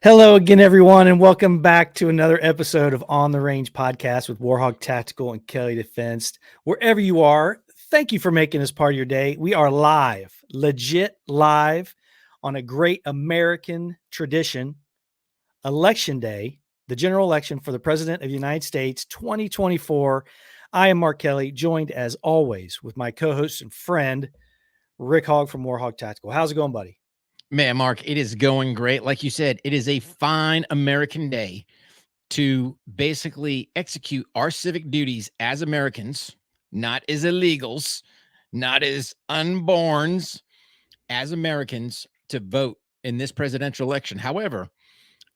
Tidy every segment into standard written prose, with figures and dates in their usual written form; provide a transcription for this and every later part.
Hello again, everyone, and welcome back to another episode of On the Range podcast with Warhawk Tactical and Kelly Defense. Wherever you are, thank you for making this part of your day. We are live, legit live on a great American tradition, Election Day, the general election for the President of the United States 2024. I am Mark Kelly, joined as always with my co-host and friend, Rick Hogg from Warhawk Tactical. How's it going, buddy? Man, Mark, it is going great. Like you said, it is a fine American day to basically execute our civic duties as Americans, not as illegals, not as unborns, as Americans to vote in this presidential election. However,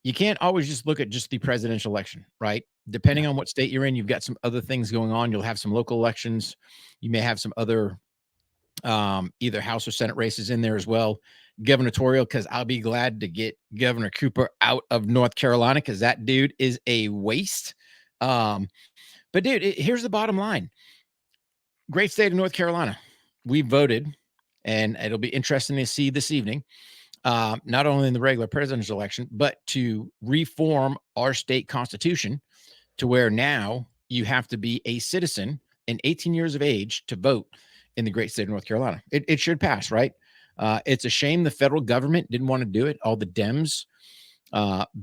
you can't always just look at just the presidential election, right? Depending on what state you're in, you've got some other things going on. You'll have some local elections. You may have some other either House or Senate races in there as well. Gubernatorial, because I'll be glad to get Governor Cooper out of North Carolina because that dude is a waste. But dude, here's the bottom line. Great state of North Carolina. We voted, and it'll be interesting to see this evening, not only in the regular presidential election, but to reform our state constitution to where now you have to be a citizen and 18 years of age to vote in the great state of North Carolina. It should pass, right? It's a shame the federal government didn't want to do it. All the Dems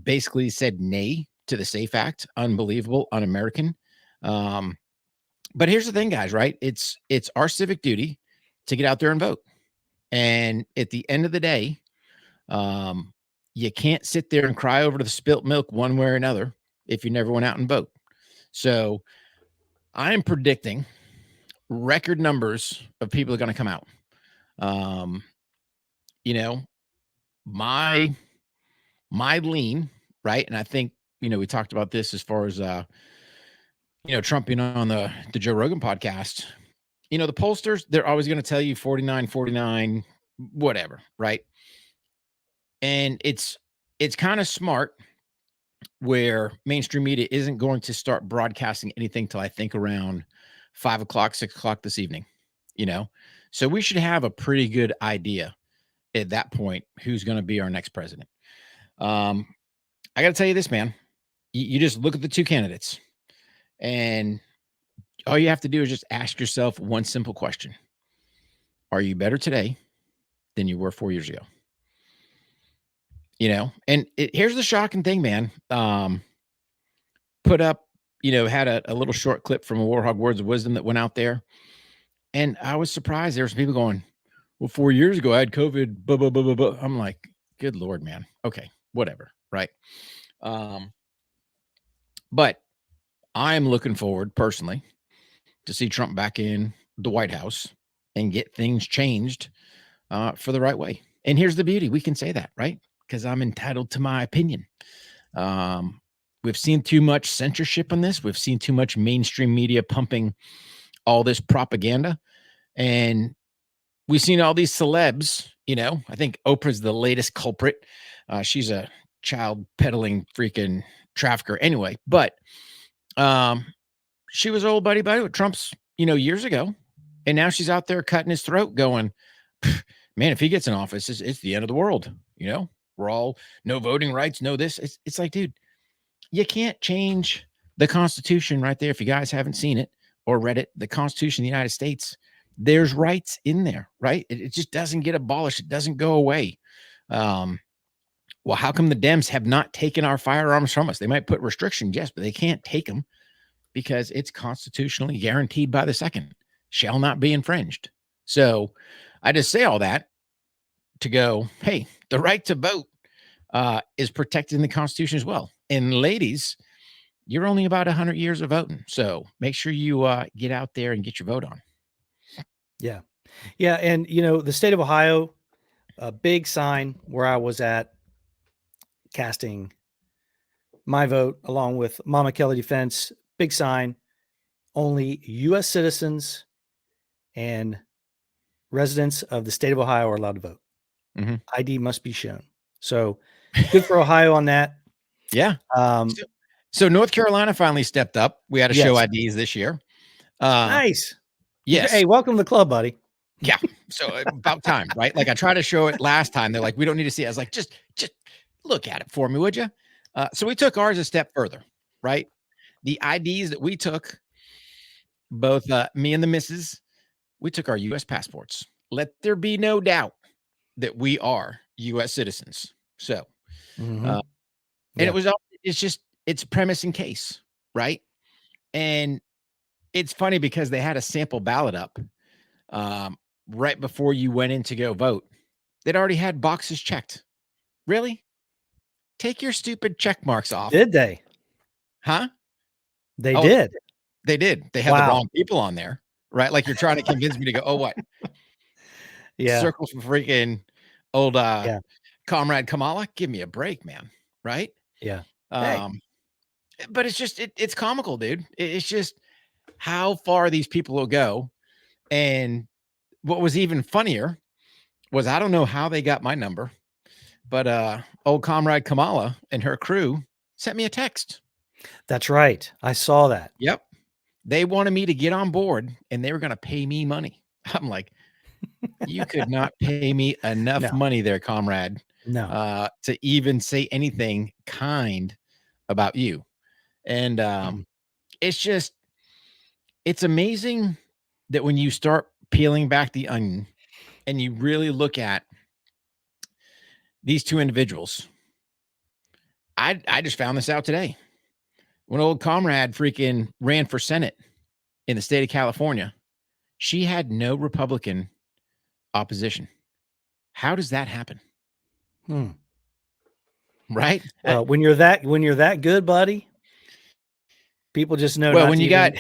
basically said nay to the SAFE Act. Unbelievable, un-American. But here's the thing, guys, right? It's our civic duty to get out there and vote. And at the end of the day, you can't sit there and cry over the spilt milk one way or another if you never went out and vote. So I am predicting record numbers of people are going to come out. My lean, right? And I think, we talked about this as far as, Trump being on the Joe Rogan podcast. The pollsters, they're always going to tell you 49, whatever, right? And it's kind of smart where mainstream media isn't going to start broadcasting anything till I think around 5 o'clock, 6 o'clock this evening, So we should have a pretty good idea at that point who's going to be our next president. I got to tell you this, man. You just look at the two candidates, and all you have to do is just ask yourself one simple question. Are you better today than you were 4 years ago? And here's the shocking thing, man. Put up, had a little short clip from a Warhawk Words of Wisdom that went out there. And I was surprised. There was people going, well, 4 years ago, I had COVID, blah, blah, blah, blah, blah. I'm like, good Lord, man. Okay, whatever, right? But I'm looking forward, personally, to see Trump back in the White House and get things changed for the right way. And here's the beauty. We can say that, right? Because I'm entitled to my opinion. We've seen too much censorship on this. We've seen too much mainstream media pumping all this propaganda. And we've seen all these celebs, I think Oprah's the latest culprit. She's a child peddling freaking trafficker anyway. But she was old buddy with Trump's, years ago. And now she's out there cutting his throat going, man, if he gets in office, it's the end of the world. We're all no voting rights, no this. It's like, dude, you can't change the Constitution right there. If you guys haven't seen it or read it, the Constitution of the United States, there's rights in there, right? It just doesn't get abolished. It doesn't go away. Well, how come the Dems have not taken our firearms from us? They might put restrictions, yes, but they can't take them because it's constitutionally guaranteed by the second, shall not be infringed. So I just say all that to go, hey, the right to vote is protected in the Constitution as well. And ladies, you're only about 100 years of voting. So make sure you get out there and get your vote on. Yeah. Yeah. And, the state of Ohio, a big sign where I was at casting my vote along with Mama Kelly Defense, big sign, only U.S. citizens and residents of the state of Ohio are allowed to vote. Mm-hmm. ID must be shown. So good for Ohio on that. Yeah. So North Carolina finally stepped up. We had to show IDs this year. Nice. Yes. Hey, welcome to the club, buddy. Yeah. So about time, right? Like I tried to show it last time. They're like, we don't need to see it. I was like, just look at it for me, would you? So we took ours a step further, right? The IDs that we took, both me and the missus, we took our U.S. passports. Let there be no doubt that we are U.S. citizens. So, Mhm. and Yeah. it was all, it's premise and case, right? And it's funny because they had a sample ballot up right before you went in to go vote. They'd already had boxes checked. Really? Take your stupid check marks off. Did they? Huh? They Oh, did. they did. They had the Wow. wrong people on there, right? Like you're trying to convince me to go, oh, what? Yeah. Circles for freaking old Yeah. comrade Kamala? Give me a break, man. Right? Yeah. Hey. But it's just it's comical, dude. It's just how far these people will go. And what was even funnier was I don't know how they got my number, but old comrade Kamala and her crew sent me a text. That's right. I saw that. Yep. They wanted me to get on board and they were going to pay me money. I'm like, you could not pay me enough No. money there, comrade, No. to even say anything kind about you. And it's it's amazing that when you start peeling back the onion and you really look at these two individuals, I just found this out today. When old comrade freaking ran for Senate in the state of California, she had no Republican opposition. How does that happen? Hmm. Right? Well, when you're that good, buddy, people just know Well, not when to you even.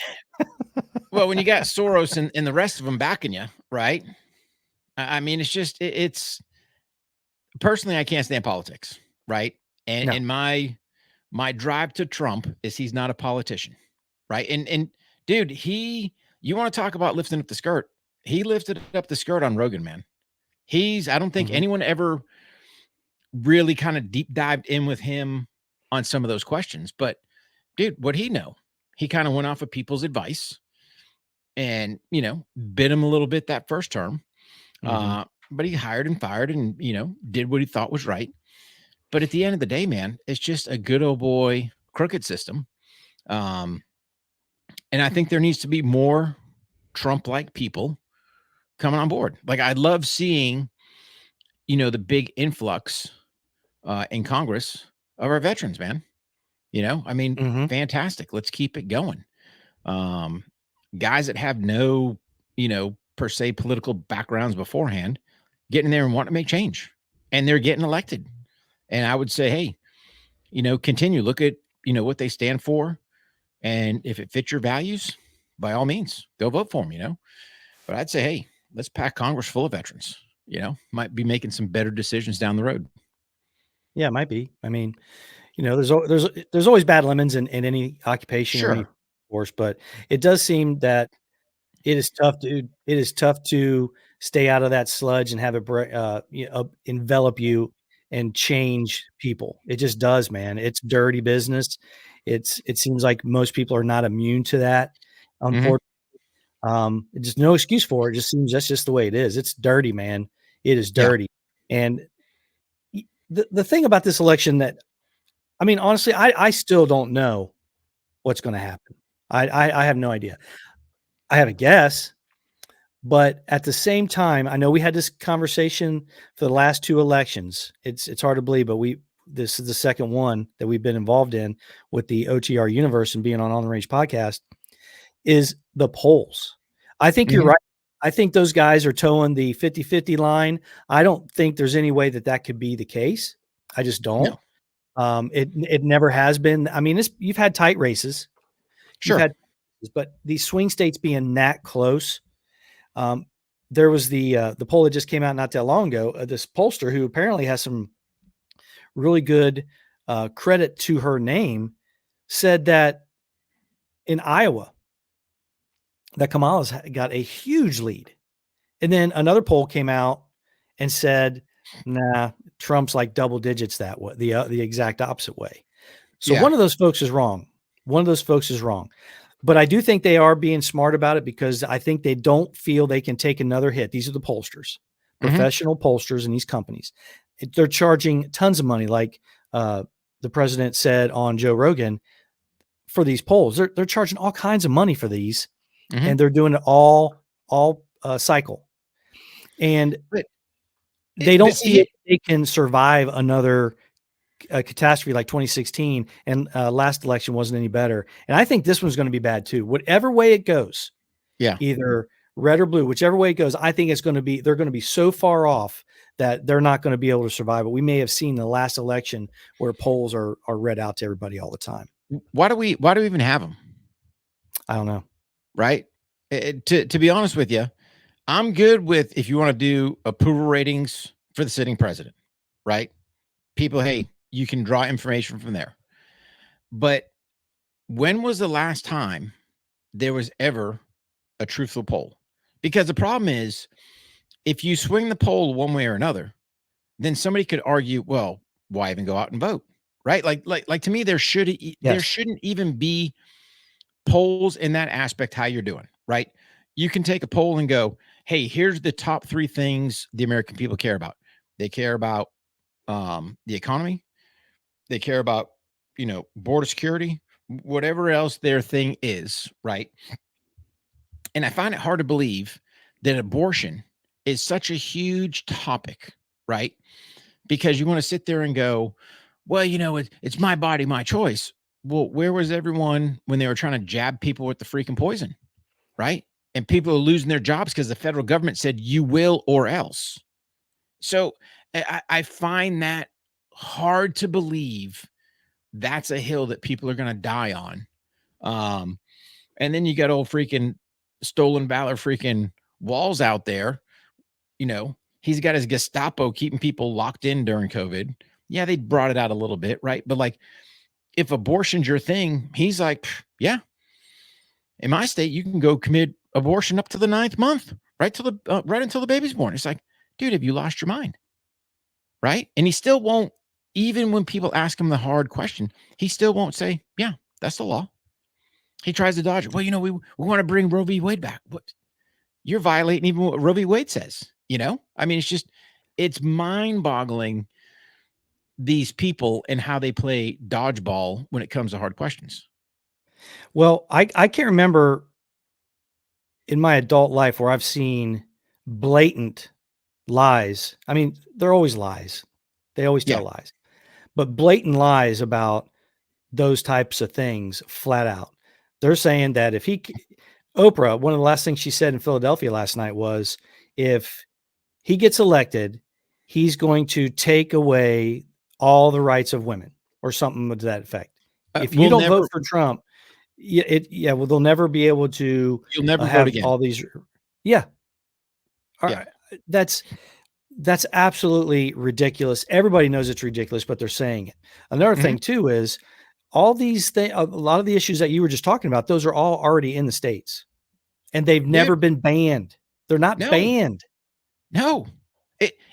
got when you got Soros and the rest of them backing you, right? I mean, it's just it's personally, I can't stand politics, right? And No. and my drive to Trump is he's not a politician, right? And dude, you want to talk about lifting up the skirt? He lifted up the skirt on Rogan, man. I don't think Mhm. anyone ever really kind of deep dived in with him on some of those questions. But dude, what he know? He kind of went off of people's advice and bit him a little bit that first term. Mhm. But he hired and fired and did what he thought was right. But at the end of the day, man, it's just a good old boy crooked system. Um, and I think there needs to be more Trump-like people coming on board. Like I love seeing, the big influx in Congress of our veterans, man. I mean, Mhm. fantastic. Let's keep it going. Um, Guys that have no, per se political backgrounds beforehand, getting there and wanting to make change, and they're getting elected. And I would say, hey, continue. Look at what they stand for, and if it fits your values, by all means, go vote for them. But I'd say, hey, let's pack Congress full of veterans. Might be making some better decisions down the road. Yeah, it might be. I mean, there's always bad lemons in any occupation or any Sure. force, but it does seem that it is tough, dude. It is tough to stay out of that sludge and have it envelop you and change people. It just does, man. It's dirty business. It seems like most people are not immune to that. Mhm. Unfortunately, just no excuse for it. It just seems that's just the way it is. It's dirty, man. It is Yeah. dirty. And the thing about this election that I mean, honestly, I still don't know what's going to happen. I have no idea. I have a guess, but at the same time, I know we had this conversation for the last 2 elections. It's hard to believe, but this is the second one that we've been involved in with the OTR universe and being on the Range podcast is the polls. I think you're Mhm. right. I think those guys are towing the 50-50 line. I don't think there's any way that could be the case. I just don't. No. It never has been. I mean, you've had tight races. You've Sure. had, but these swing states being that close. There was the poll that just came out not that long ago. This pollster who apparently has some really good credit to her name said that in Iowa, that Kamala's got a huge lead. And then another poll came out and said, nah, Trump's like double digits that way, the exact opposite way. So Yeah. one of those folks is wrong. One of those folks is wrong. But I do think they are being smart about it because I think they don't feel they can take another hit. These are the pollsters, Mhm. professional pollsters in these companies. they're charging tons of money, like the president said on Joe Rogan, for these polls. They're charging all kinds of money for these, and they're doing it all cycle, and But they don't see see, if they can survive another catastrophe like 2016, and last election wasn't any better. And I think this one's going to be bad too. Whatever way it goes, yeah. either red or blue, whichever way it goes, I think they're going to be so far off that they're not going to be able to survive. But we may have seen the last election where polls are read out to everybody all the time. Why do we even have them? I don't know. Right. To be honest with you, I'm good with if you want to do approval ratings for the sitting president, right? People, hey, you can draw information from there. But when was the last time there was ever a truthful poll? Because the problem is, if you swing the poll one way or another, then somebody could argue, well, why even go out and vote? Right? Like to me, there shouldn't even be polls in that aspect, how you're doing, right? You can take a poll and go, hey, here's the top 3 things the American people care about. They care about the economy. They care about, border security, whatever else their thing is, right? And I find it hard to believe that abortion is such a huge topic, right? Because you want to sit there and go, well, it's my body, my choice. Well, where was everyone when they were trying to jab people with the freaking poison, right? And people are losing their jobs because the federal government said you will or else. So I find that hard to believe that's a hill that people are going to die on. And then you got old freaking stolen valor freaking Walls out there. He's got his Gestapo keeping people locked in during COVID. Yeah, they brought it out a little bit, right? But like, if abortion's your thing, he's like, yeah, in my state, you can go commit abortion up to the 9th month, right until the baby's born. It's like, dude, have you lost your mind? Right? And he still won't, even when people ask him the hard question, he still won't say, yeah, that's the law. He tries to dodge it. Well, we want to bring Roe v. Wade back. What? You're violating even what Roe v. Wade says, I mean, it's mind-boggling, these people and how they play dodgeball when it comes to hard questions. Well, I can't remember in my adult life where I've seen blatant lies. I mean, they're always lies. They always tell lies, but blatant lies about those types of things flat out. They're saying that Oprah, one of the last things she said in Philadelphia last night was, if he gets elected, he's going to take away all the rights of women or something to that effect. If you don't vote for Trump, they'll never be able to. You'll never have vote again. all these. Yeah. That's absolutely ridiculous. Everybody knows it's ridiculous, but they're saying it. Another thing too is all these things. A lot of the issues that you were just talking about, those are all already in the states, and they've never been banned. They're not banned. No,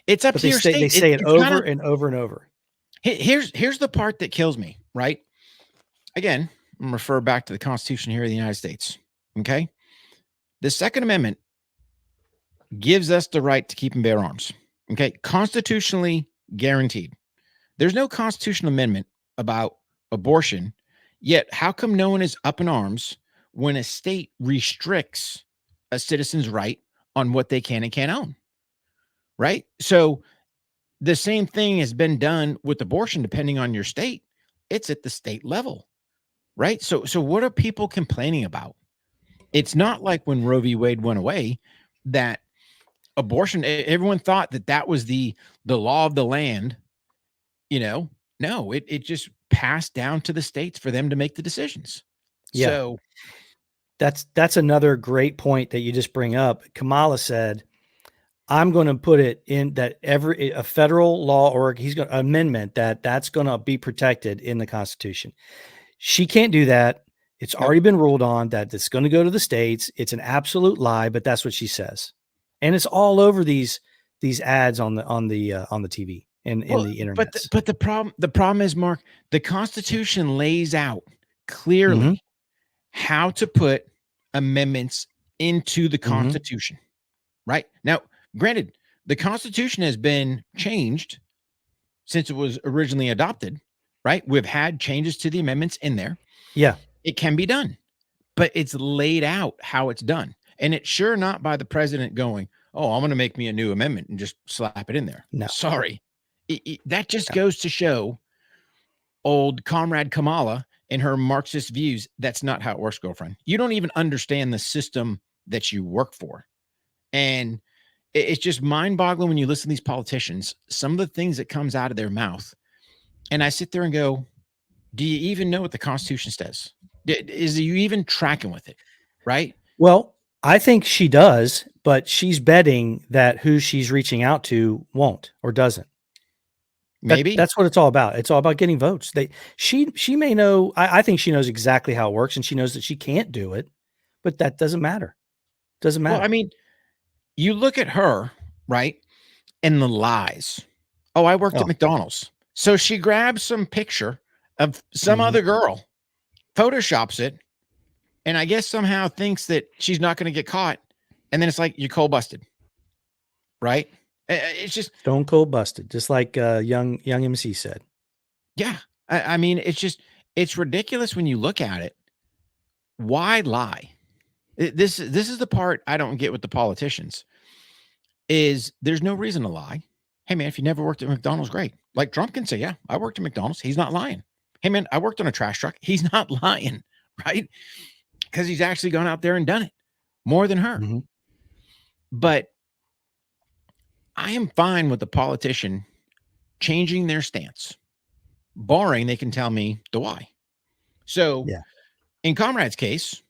it's up to your state. They say it over and over and over. Here's the part that kills me, right? Again, I'm gonna refer back to the Constitution here of the United States. Okay. The Second Amendment gives us the right to keep and bear arms. Okay. Constitutionally guaranteed. There's no constitutional amendment about abortion, yet how come no one is up in arms when a state restricts a citizen's right on what they can and can't own? Right? So the same thing has been done with abortion, depending on your state. It's at the state level, right? So what are people complaining about? It's not like when Roe v. Wade went away, that abortion, everyone thought that was the law of the land. No, it just passed down to the states for them to make the decisions. Yeah. So that's another great point that you just bring up. Kamala said, I'm going to put it in that a federal law or he's going to amendment that's going to be protected in the Constitution. She can't do that. It's already been ruled on that it's going to go to the states. It's an absolute lie, but that's what she says. And it's all over these ads on the TV and in the internet. But the problem is, Mark, the Constitution lays out clearly how to put amendments into the Constitution. Right? Now, granted, the Constitution has been changed since it was originally adopted, right? We've had changes to the amendments in there. Yeah. It can be done, but it's laid out how it's done. And it's sure not by the president going, oh, I'm going to make me a new amendment and just slap it in there. No. Sorry. That just goes to show old Comrade Kamala and her Marxist views. That's not how it works, girlfriend. You don't even understand the system that you work for. And it's just mind-boggling when you listen to these politicians, some of the things that comes out of their mouth. And I sit there and go, do you even know what the Constitution says? Is you even tracking with it? Right? Well, I think she does, but she's betting that who she's reaching out to won't or doesn't. Maybe that's what it's all about. It's all about getting votes. She may know. I think she knows exactly how it works, and she knows that she can't do it, but that doesn't matter. Doesn't matter. Well, I mean, you look at her, right, and the lies. Oh, I worked at McDonald's. So she grabs some picture of some other girl, photoshops it, and I guess somehow thinks that she's not going to get caught. And then it's like, you're cold busted, right? It's just stone cold busted, just like young MC said. Yeah. I mean, it's ridiculous when you look at it. Why lie? This is the part I don't get with the politicians is there's no reason to lie. Hey man, if you never worked at McDonald's, great. Like Trump can say, yeah, I worked at McDonald's. He's not lying. Hey man, I worked on a trash truck. He's not lying, right? Because he's actually gone out there and done it more than her. But I am fine with the politician changing their stance, barring they can tell me the why. So in Comrade's case,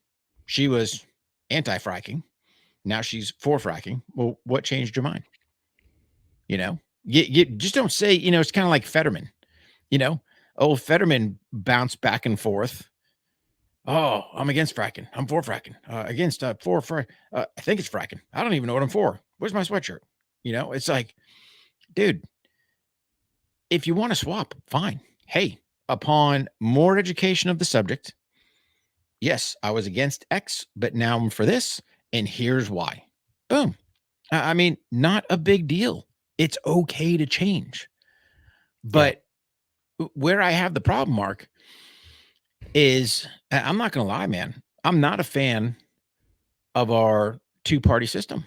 she was anti-fracking. Now she's for fracking. Well, what changed your mind? You know, you just don't say, you know, it's kind of like Fetterman, you know, old Fetterman bounced back and forth. Oh, I'm against fracking. I'm for fracking. Against for I think it's fracking. I don't even know what I'm for. Where's my sweatshirt? You know, it's like, dude, if you want to swap, fine. Hey, upon more education of the subject, yes, I was against X, but now I'm for this, and here's why. Boom. I mean, not a big deal. It's okay to change. But where I have the problem, Mark, is I'm not going to lie, man. I'm not a fan of our two-party system,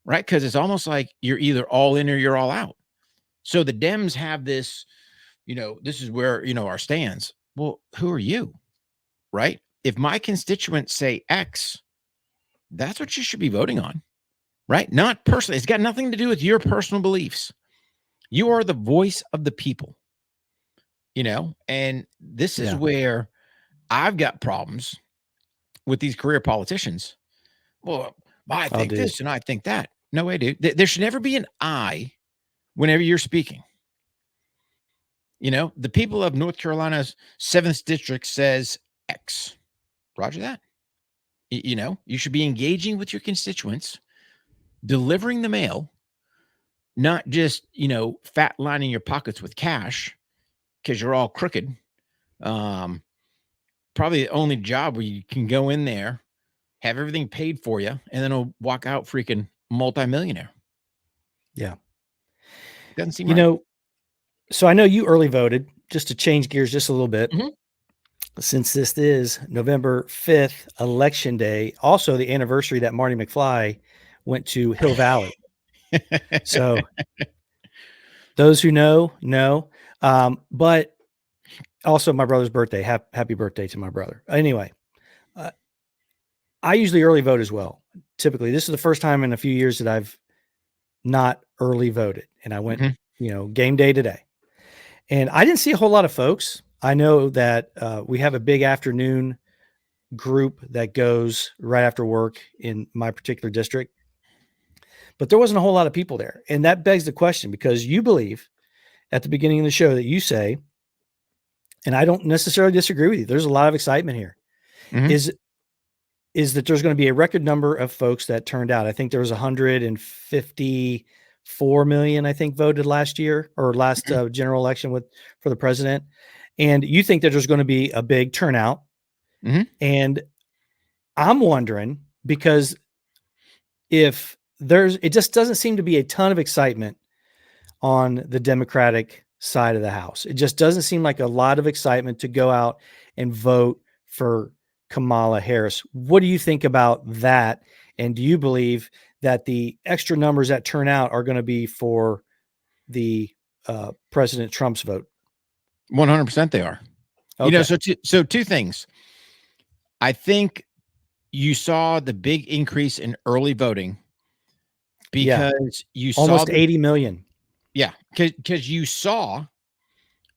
right? Because it's almost like you're either all in or you're all out. So the Dems have this, you know, this is where, you know, our stands. Well, who are you, right? If my constituents say X, that's what you should be voting on, right? Not personally. It's got nothing to do with your personal beliefs. You are the voice of the people, you know, and this is where I've got problems with these career politicians. Well, I think this and I think that. No way, dude. There should never be an I whenever you're speaking. You know, the people of North Carolina's 7th district says X. Roger that. You know, you should be engaging with your constituents, delivering the mail, not just, you know, fat lining your pockets with cash because you're all crooked. Probably the only job where you can go in there, have everything paid for you, and then it'll walk out freaking multimillionaire. Yeah. Doesn't seem you right. know, so I know you early voted, just to change gears just a little bit. Since this is November 5th, Election Day, also the anniversary that Marty McFly went to Hill Valley. So those who know. But also my brother's birthday. Happy birthday to my brother. Anyway, I usually early vote as well. Typically, this is the first time in a few years that I've not early voted. And I went, you know, game day today. And I didn't see a whole lot of folks. I know that we have a big afternoon group that goes right after work in my particular district, but there wasn't a whole lot of people there. And that begs the question, because you believe at the beginning of the show that you say, and I don't necessarily disagree with you, there's a lot of excitement here, is that there's going to be a record number of folks that turned out. I think there was 154 million, I think, voted last year or last general election for the president. And you think that there's going to be a big turnout. And I'm wondering, because it just doesn't seem to be a ton of excitement on the Democratic side of the House. It just doesn't seem like a lot of excitement to go out and vote for Kamala Harris. What do you think about that? And do you believe that the extra numbers that turn out are going to be for the President Trump's vote? 100% they are. Okay. So two things. I think you saw the big increase in early voting because you saw almost 80 million. Yeah, because you saw,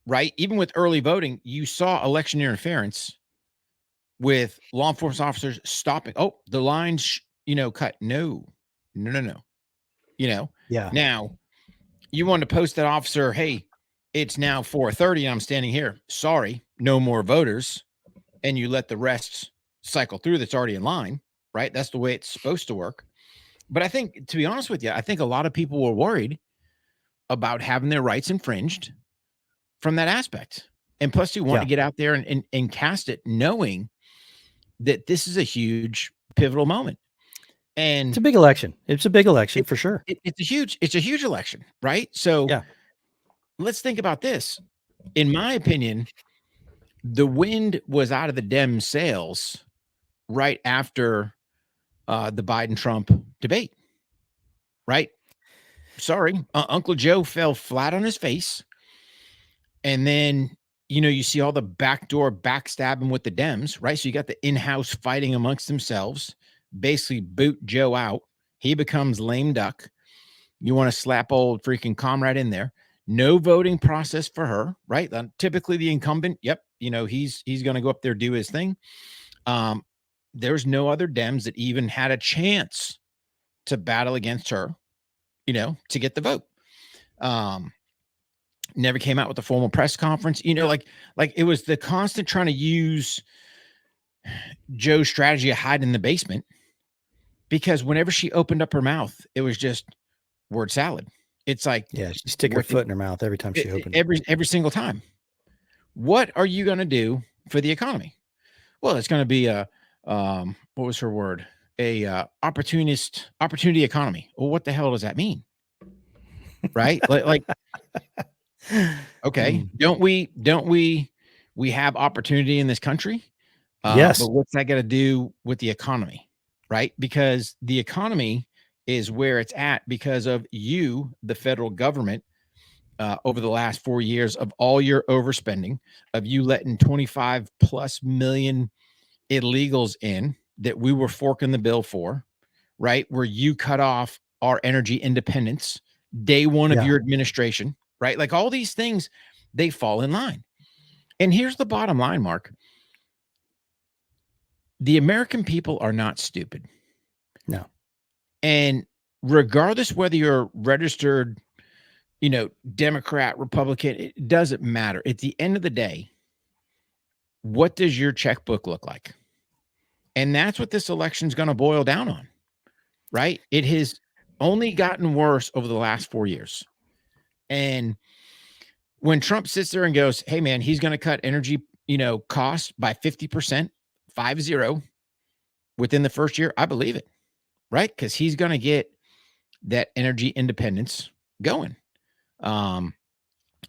right, even with early voting, you saw election interference with law enforcement officers stopping. Oh, the lines, cut. No. Yeah. Now you want to post that officer, hey, it's now 4:30 and I'm standing here. Sorry, no more voters. And you let the rest cycle through that's already in line, right? That's the way it's supposed to work. But I think, to be honest with you, I think a lot of people were worried about having their rights infringed from that aspect. And plus, you want to get out there and cast it knowing that this is a huge pivotal moment. And it's a big election. It's a big election for sure. It's a huge election, right? So let's think about this. In my opinion, the wind was out of the Dem sails right after the Biden-Trump debate, right? Sorry, Uncle Joe fell flat on his face. And then, you see all the backdoor backstabbing with the Dems, right? So you got the in-house fighting amongst themselves, basically boot Joe out. He becomes lame duck. You want to slap old freaking comrade in there. No voting process for her, right? Typically the incumbent, he's going to go up there, do his thing. There's no other Dems that even had a chance to battle against her, to get the vote. Never came out with a formal press conference, like it was the constant trying to use Joe's strategy of hiding in the basement, because whenever she opened up her mouth, it was just word salad. It's like, she stick her foot in her mouth every time she opened every single time. What are you going to do for the economy? Well, it's going to be what was her word? Opportunity economy. Well, what the hell does that mean? Right? like okay, don't we have opportunity in this country? Yes. But what's that got to do with the economy? Right? Because the economy is where it's at because of you, the federal government, over the last 4 years of all your overspending, of you letting 25 plus million illegals in that we were forking the bill for, right? Where you cut off our energy independence day one of your administration, right? Like all these things, they fall in line. And here's the bottom line, Mark. The American people are not stupid. No. And regardless whether you're registered, Democrat, Republican, it doesn't matter. At the end of the day, what does your checkbook look like? And that's what this election is going to boil down on, right? It has only gotten worse over the last 4 years. And when Trump sits there and goes, hey, man, he's going to cut energy, costs by 50%, 50 within the first year, I believe it, right? Because he's going to get that energy independence going,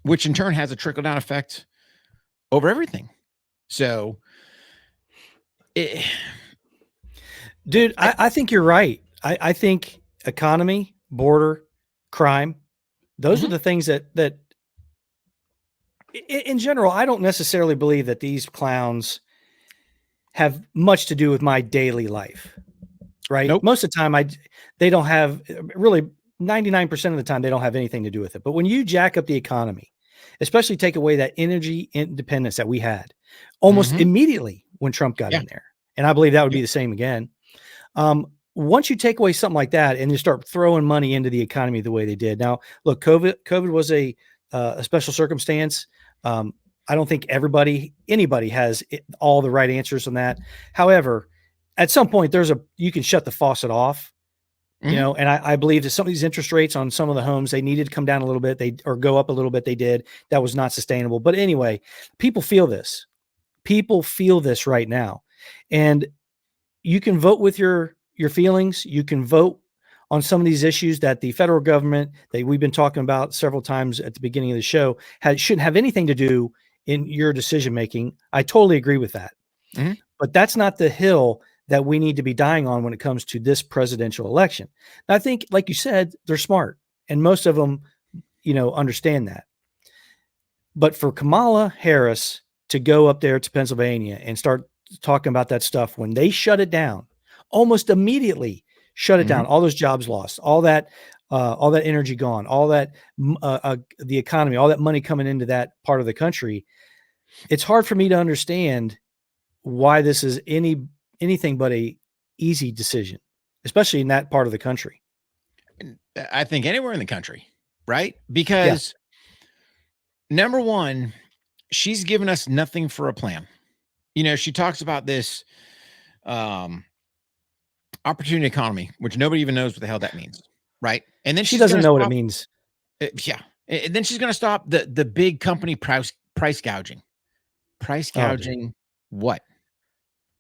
which in turn has a trickle-down effect over everything. So, dude, I think you're right. I think economy, border, crime, those are the things that in general, I don't necessarily believe that these clowns have much to do with my daily life, right? Nope. Most of the time they don't have, really 99% of the time, they don't have anything to do with it. But when you jack up the economy, especially take away that energy independence that we had almost immediately when Trump got in there, and I believe that would be the same again. Once you take away something like that and you start throwing money into the economy the way they did. Now, look, COVID was a special circumstance. I don't think anybody has all the right answers on that. However, at some point you can shut the faucet off, and I believe that some of these interest rates on some of the homes, they needed to come down a little bit, or go up a little bit. They did. That was not sustainable. But anyway, people feel this right now, and you can vote with your feelings. You can vote on some of these issues that the federal government that we've been talking about several times at the beginning of the show shouldn't have anything to do in your decision making. I totally agree with that. Mhm. But that's not the hill that we need to be dying on when it comes to this presidential election. And I think, like you said, they're smart, and most of them, understand that. But for Kamala Harris to go up there to Pennsylvania and start talking about that stuff when they shut it down, almost immediately shut it down, all those jobs lost, all that energy gone, all that the economy, all that money coming into that part of the country. It's hard for me to understand why this is anything but a easy decision, especially in that part of the country. I think anywhere in the country, right? Because number one, she's given us nothing for a plan. She talks about this opportunity economy, which nobody even knows what the hell that means, right? And then she doesn't know what it means. Yeah. And then she's going to stop the big company price gouging. Price gouging what?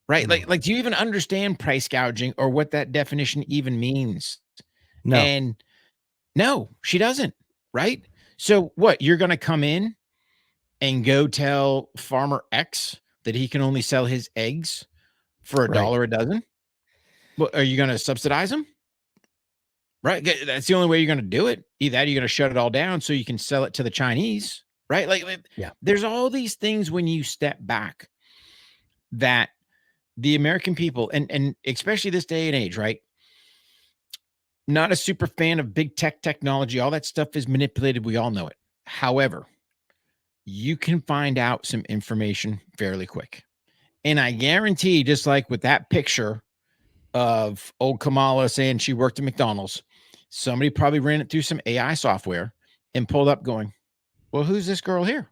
Right? Like, do you even understand price gouging or what that definition even means? No. And no, she doesn't. Right? So what? You're going to come in and go tell Farmer X that he can only sell his eggs for $1 a dozen? Well, are you going to subsidize them? Right? That's the only way you're going to do it. Either that or you're going to shut it all down so you can sell it to the Chinese. Right? There's all these things when you step back that the American people, and especially this day and age, right? Not a super fan of big tech technology. All that stuff is manipulated. We all know it. However, you can find out some information fairly quick. And I guarantee, just like with that picture of old Kamala saying she worked at McDonald's, somebody probably ran it through some AI software and pulled up going, well, who's this girl here?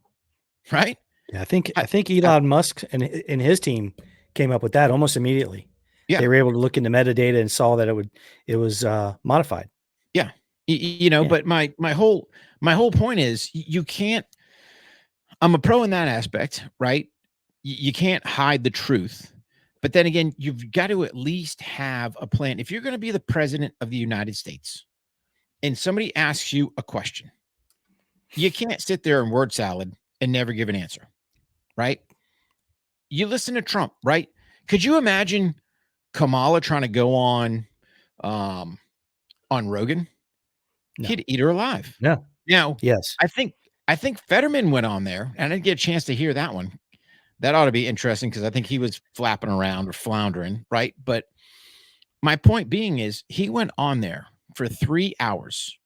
Right? Yeah, I think Elon Musk and his team came up with that almost immediately. Yeah. They were able to look into metadata and saw that it was modified. Yeah. But my whole point is you can't, I'm a pro in that aspect, right? You can't hide the truth. But then again, you've got to at least have a plan. If you're going to be the president of the United States and somebody asks you a question, you can't sit there and word salad and never give an answer, right? You listen to Trump, right? Could you imagine Kamala trying to go on Rogan? No. He'd eat her alive. No. Now, yes. I think Fetterman went on there, and I didn't get a chance to hear that one. That ought to be interesting because I think he was flapping around or floundering, right? But my point being is he went on there for 3 hours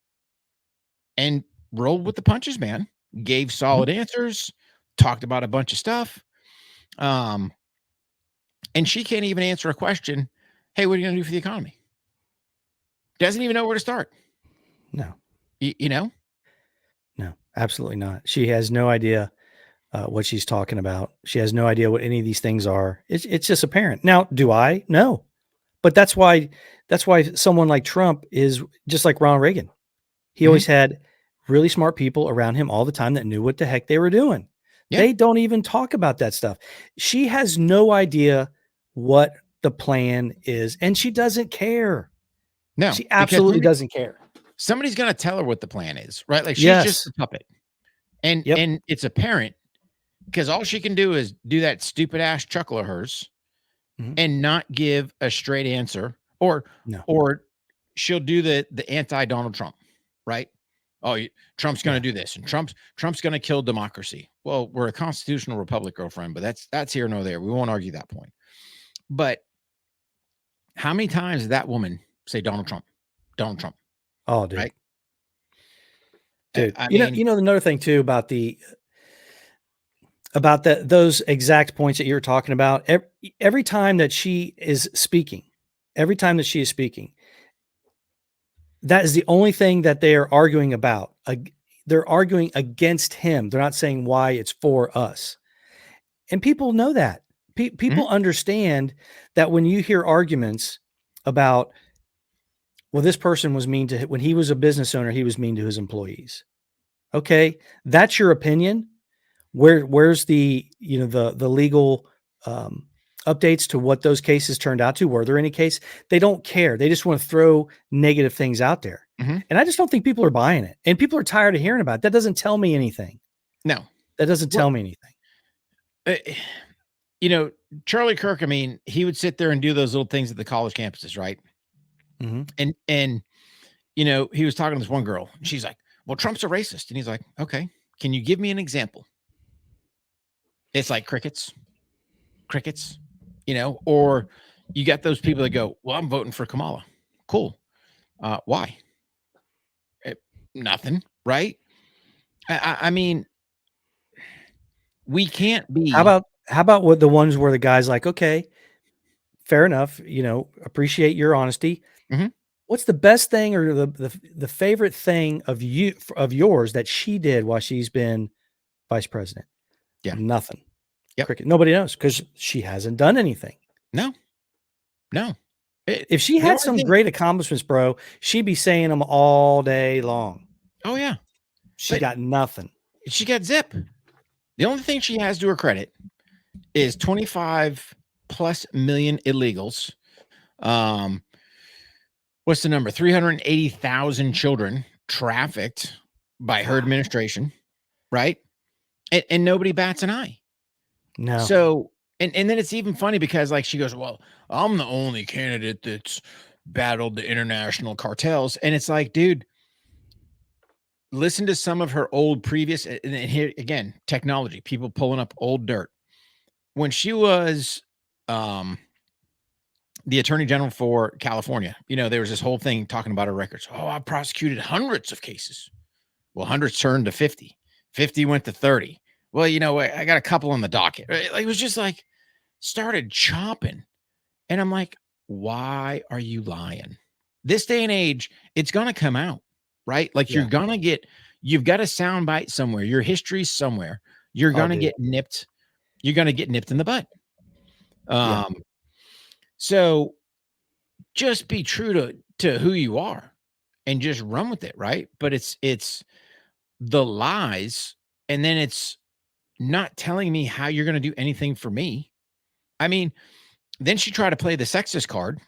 and rolled with the punches, man. Gave solid answers, talked about a bunch of stuff. And she can't even answer a question. Hey, what are you going to do for the economy? Doesn't even know where to start. No. You know? No, absolutely not. She has no idea what she's talking about. She has no idea what any of these things are. It's just apparent. Now, do I? No. But that's why someone like Trump is just like Ronald Reagan. He always had really smart people around him all the time that knew what the heck they were doing. Yeah. They don't even talk about that stuff. She has no idea what the plan is, and she doesn't care. No, she absolutely doesn't care. Somebody's going to tell her what the plan is, right? Like she's just a puppet. And and it's apparent because all she can do is do that stupid ass chuckle of hers and not give a straight answer or she'll do the anti-Donald Trump, right? Oh, Trump's going to do this and Trump's going to kill democracy. Well, we're a constitutional republic, girlfriend, but that's here nor there. We won't argue that point. But how many times did that woman say Donald Trump? Donald Trump. Oh, dude. Right? Dude, another thing too about those exact points that you're talking about. Every time that she is speaking, that is the only thing that they are arguing about. They're arguing against him. They're not saying why it's for us. And people know that. People understand that when you hear arguments about, well, this person was mean to, when he was a business owner, he was mean to his employees. Okay, that's your opinion. Where's the the legal updates to what those cases turned out to. Were there any case? They don't care. They just want to throw negative things out there. Mhm. And I just don't think people are buying it. And people are tired of hearing about it. That doesn't tell me anything. No. That doesn't tell me anything. Charlie Kirk, I mean, he would sit there and do those little things at the college campuses, right? Mhm. And he was talking to this one girl. And she's like, well, Trump's a racist. And he's like, okay, can you give me an example? It's like crickets, or you got those people that go, well, I'm voting for Kamala. Cool. Why? Nothing, right? I mean, we can't be. How about what the ones where the guy's like, okay, fair enough, appreciate your honesty. Mhm. What's the best thing or the favorite thing of yours that she did while she's been vice president? Yeah. Nothing. Yep. Cricket. Nobody knows because she hasn't done anything. No. If she had some great accomplishments, bro, she'd be saying them all day long. Oh yeah. She got nothing. She got zip. The only thing she has to her credit is 25 plus million illegals. What's the number? 380,000 children trafficked by her administration, right? And nobody bats an eye. No. So, and then it's even funny because like she goes, well, I'm the only candidate that's battled the international cartels. And it's like, dude, listen to some of her old previous, and here again, technology, people pulling up old dirt. When she was the attorney general for California, there was this whole thing talking about her records. Oh, I prosecuted hundreds of cases. Well, hundreds turned to 50. 50 went to 30. Well, I got a couple on the docket. It was just like started chopping. And I'm like, why are you lying? This day and age, it's going to come out, right? Like you've got a soundbite somewhere. Your history's somewhere. You're going to get nipped. You're going to get nipped in the butt. So just be true to who you are and just run with it. Right. But it's the lies. And then it's not telling me how you're going to do anything for me. I mean, then she tried to play the sexist card.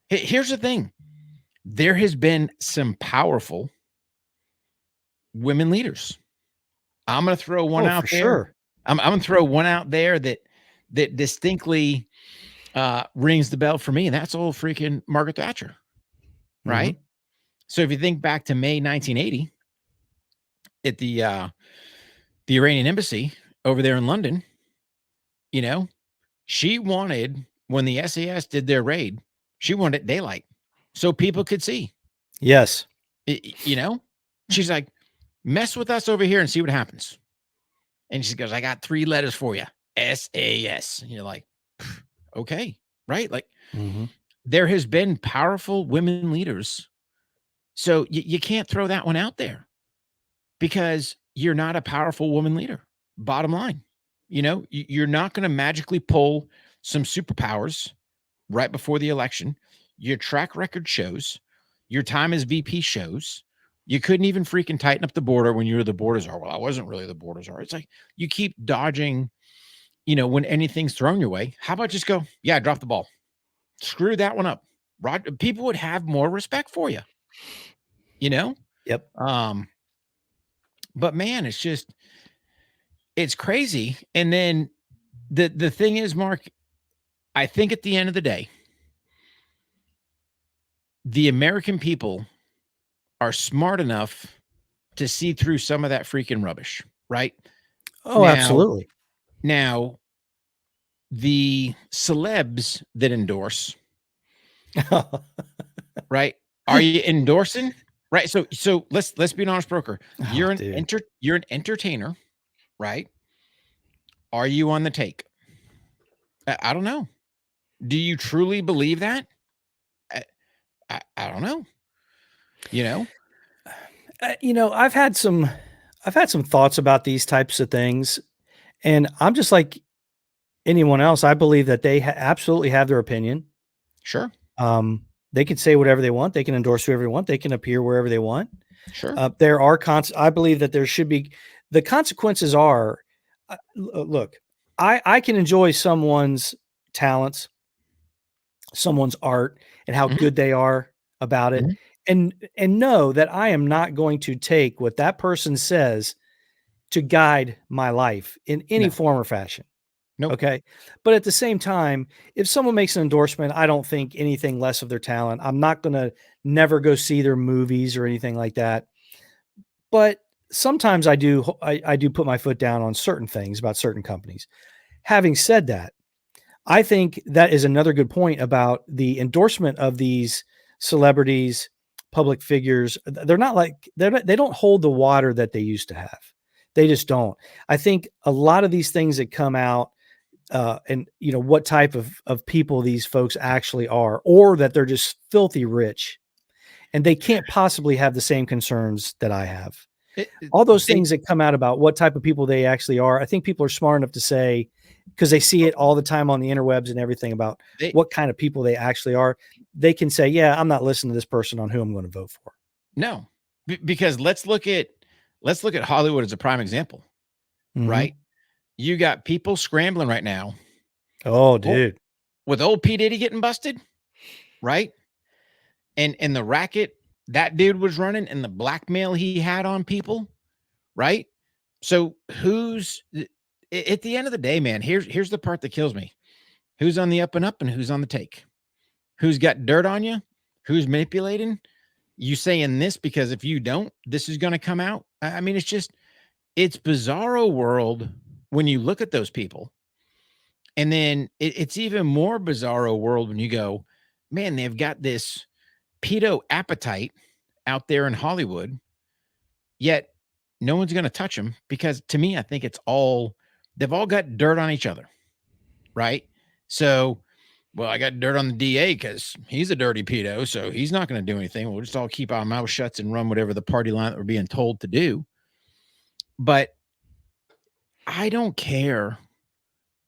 Here's the thing. There has been some powerful women leaders. I'm going to throw one out there. Sure. I'm going to throw one out there that distinctly rings the bell for me. And that's old freaking Margaret Thatcher. Right. Mm-hmm. So if you think back to May 1980 at the Iranian embassy over there in London, she wanted, when the SAS did their raid, she wanted daylight so people could see. Yes. She's like, mess with us over here and see what happens. And she goes, I got 3 letters for you. SAS. And you're like, okay. Right. Like there has been powerful women leaders. So you can't throw that one out there because you're not a powerful woman leader. Bottom line, you're not going to magically pull some superpowers right before the election. Your track record shows, your time as VP shows. You couldn't even freaking tighten up the border when you were the border czar. Well, I wasn't really the border czar. It's like you keep dodging, when anything's thrown your way. How about just go, yeah, drop the ball. Screw that one up. People would have more respect for you. Yep. But man, it's crazy. And then the thing is, Mark, I think at the end of the day, the American people are smart enough to see through some of that freaking rubbish, right? Oh, absolutely. Now, the celebs that endorse, right? Are you endorsing? Right. So let's be an honest broker. You're an entertainer, right? Are you on the take? I don't know. Do you truly believe that? I don't know. I've had some thoughts about these types of things, and I'm just like anyone else. I believe that they absolutely have their opinion. Sure. They can say whatever they want. They can endorse whoever they want. They can appear wherever they want. Sure. There are I believe that there should be, the consequences are, look, I can enjoy someone's talents, someone's art, and how Mhm. good they are about it, Mhm. and know that I am not going to take what that person says to guide my life in any No. form or fashion. Nope. Okay. But at the same time, if someone makes an endorsement, I don't think anything less of their talent. I'm not going to never go see their movies or anything like that. But sometimes I do put my foot down on certain things about certain companies. Having said that, I think that is another good point about the endorsement of these celebrities, public figures. They're not like they don't hold the water that they used to have. They just don't. I think a lot of these things that come out, and what type of people these folks actually are, or that they're just filthy rich and they can't possibly have the same concerns that I have. All those They things that come out about what type of people they actually are, I think people are smart enough to say, because they see it all the time on the interwebs and everything about they what kind of people they actually are. They can say, yeah, I'm not listening to this person on who I'm going to vote for. no. Because let's look at Hollywood as a prime example, Mhm. right? You got people scrambling right now Oh, o dude. with old P. Diddy getting busted, right? And the racket that dude was running and the blackmail he had on people, right? So who's at the end of the day, man, here's the part that kills me. Who's on the up and up and who's on the take? Who's got dirt on you? Who's manipulating? You saying this because if you don't, this is going to come out. I mean, it's bizarro world when you look at those people. And then it's even more bizarro world when you go, man, they've got this pedo appetite out there in Hollywood, yet no one's going to touch them because to me, I think they've all got dirt on each other, right? So, well, I got dirt on the DA because he's a dirty pedo, so he's not going to do anything. We'll just all keep our mouth shuts and run whatever the party line that we're being told to do. But I don't care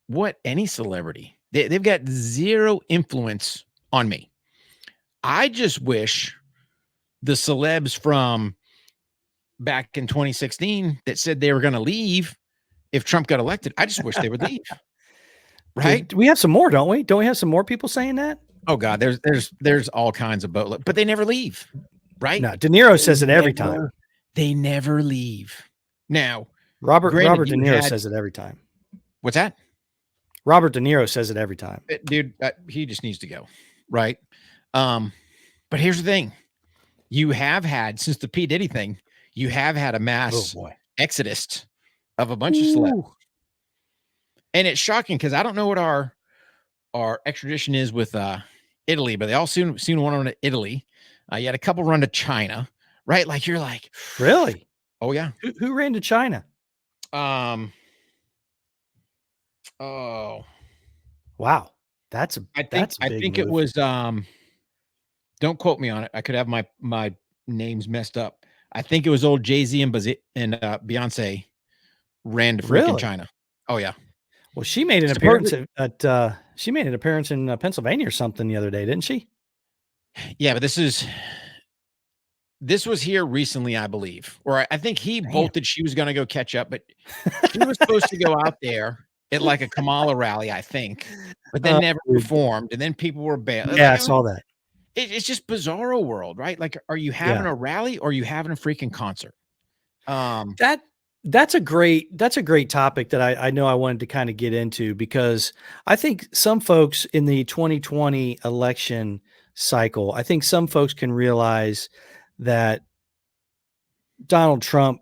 what any celebrity, they've got zero influence on me. I just wish the celebs from back in 2016 that said they were going to leave if Trump got elected, I just wish they would leave. Right? Dude, we have some more, don't we? Don't we have some more people saying that? Oh God, there's all kinds of boat, but they never leave. Right? No, De Niro They says it every time. They never leave. Now, Robert granted, De you Niro had says it every time. what's that? Robert De Niro says it every time. Dude, he just needs to go. Right? But here's the thing. You have had, since the P. Diddy thing, you have had a mass exodus of a bunch of celebs. And it's shocking because I don't know what our extradition is with Italy, but they all soon want to run to Italy. You had a couple run to China, right? Like you're like, really? Oh yeah. Who ran to China? Oh, wow. That's a I big think move. it was don't quote me on it. I could have my names messed up. I think it was old Jay-Z and Beyonce ran to freaking China. Oh yeah. Well, she made an appearance in Pennsylvania or something the other day, didn't she? Yeah, but this was here recently, I believe. Or I think he bolted. She was going to go catch up, but she was supposed to go out there at like a Kamala rally, I think, but then never performed. And then people were banned. Yeah, I saw that. It's just bizarro world, right? Like, are you having a rally or are you having a freaking concert? That's a great topic that I know I wanted to kind of get into, because I think some folks in the 2020 election cycle, I think some folks can realize that Donald Trump,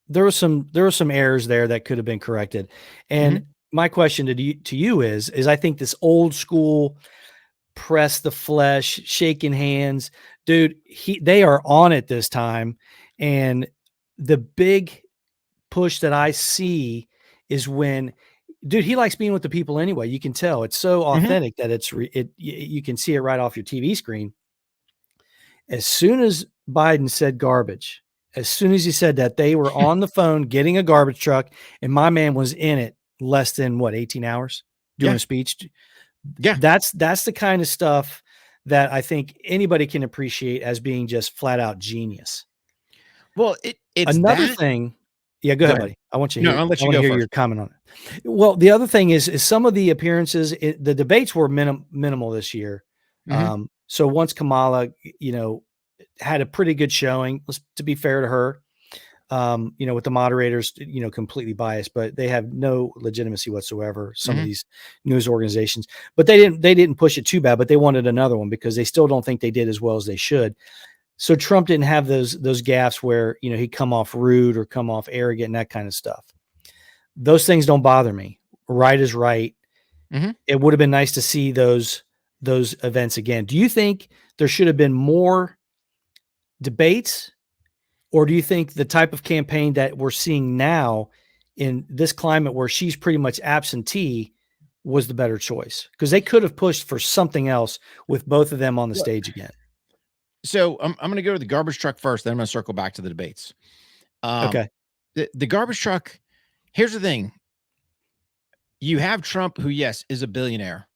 there was some errors there that could have been corrected. And my question to you is I think this old school press the flesh, shaking hands, dude, they are on it this time. And the big push that I see is when, dude, he likes being with the people anyway. You can tell it's so authentic that you can see it right off your TV screen. As soon as Biden said garbage, as soon as he said that, they were on the phone getting a garbage truck, and my man was in it less than 18 hours doing a speech. Yeah. That's the kind of stuff that I think anybody can appreciate as being just flat out genius. Well, it's another thing. Yeah, go ahead, buddy. I want you to No, hear, I'll let I you want to go hear first. your comment on it. Well, the other thing is some of the appearances, the debates were minimal this year. Mhm. So once Kamala, had a pretty good showing, to be fair to her, with the moderators, completely biased, but they have no legitimacy whatsoever. Some of Mhm. these news organizations, but they didn't push it too bad, but they wanted another one because they still don't think they did as well as they should. So Trump didn't have those gaffes where, he'd come off rude or come off arrogant and that kind of stuff. Those things don't bother me. Right is right. Mhm. It would have been nice to see those events again. Do you think there should have been more debates, or do you think the type of campaign that we're seeing now in this climate where she's pretty much absentee was the better choice? Because they could have pushed for something else with both of them on the Well, stage again. so I'm going to go to the garbage truck first, then I'm going to circle back to the debates. Okay. The garbage truck. Here's the thing. You have Trump, who, yes, is a billionaire,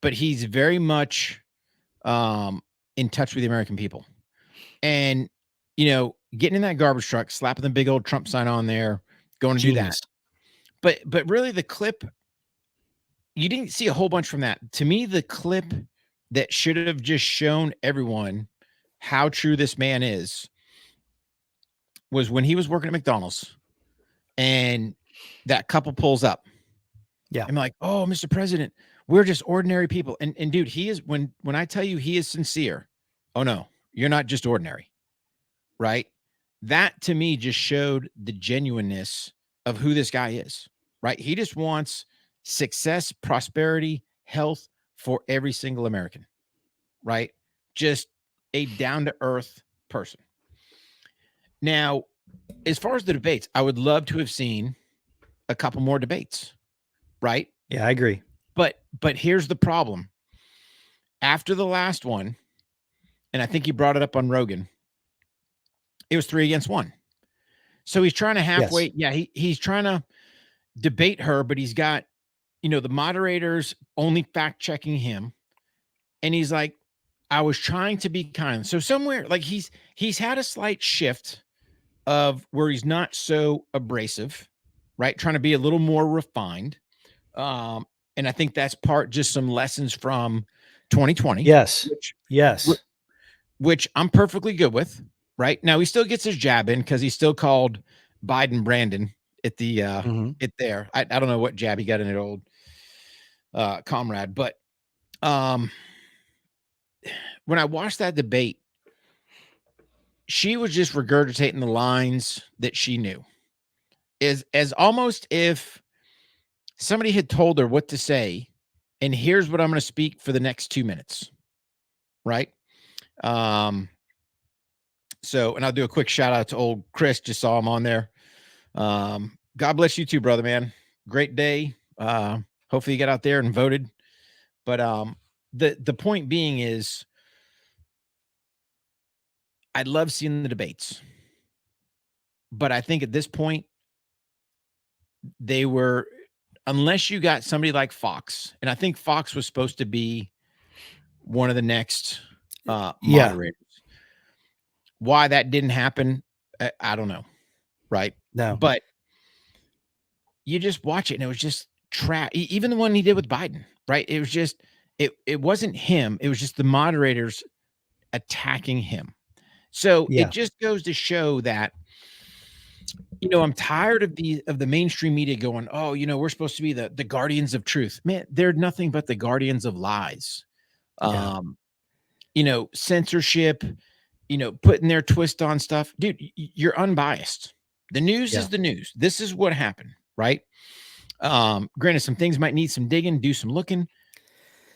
but he's very much in touch with the American people. And, getting in that garbage truck, slapping the big old Trump sign on there, going to do that. Genius. But really the clip, you didn't see a whole bunch from that. To me, the clip that should have just shown everyone how true this man is was when he was working at McDonald's and that couple pulls up. Yeah. I'm like, "Oh, Mr. President, we're just ordinary people." And dude, he is, when I tell you he is sincere. Oh no, you're not just ordinary. Right? That to me just showed the genuineness of who this guy is. Right? He just wants success, prosperity, health for every single American. Right? Just a down to earth person. Now, as far as the debates, I would love to have seen a couple more debates. Right? Yeah, I agree. But here's the problem. After the last one, and I think he brought it up on Rogan, it was 3 against 1. So he's trying to halfway. Yes. Yeah, he's trying to debate her, but he's got, the moderators only fact checking him. And he's like, I was trying to be kind. So somewhere like he's had a slight shift of where he's not so abrasive, right? Trying to be a little more refined. And I think that's part just some lessons from 2020. Yes. Yes. Which I'm perfectly good with. Right now, he still gets his jab in because he still called Biden Brandon at the it there. I don't know what jab he got in an old comrade, but when I watched that debate, she was just regurgitating the lines that she knew, as almost if somebody had told her what to say, and here's what I'm going to speak for the next 2 minutes, right? So, and I'll do a quick shout out to old Chris. Just saw him on there. God bless you too, brother, man. Great day. Hopefully you got out there and voted. But the point being is, I love seeing the debates. But I think at this point, they were, unless you got somebody like Fox, and I think Fox was supposed to be one of the next moderators. Why that didn't happen, I don't know. Right? No. But you just watch it and it was just trash. Even the one he did with Biden, right? It was just, it wasn't him. It was just the moderators attacking him. So it just goes to show that, I'm tired of the mainstream media going, oh, we're supposed to be the guardians of truth. Man, they're nothing but the guardians of lies. Censorship, putting their twist on stuff. Dude, you're unbiased. The news is the news. This is what happened, right? Granted, some things might need some digging, do some looking,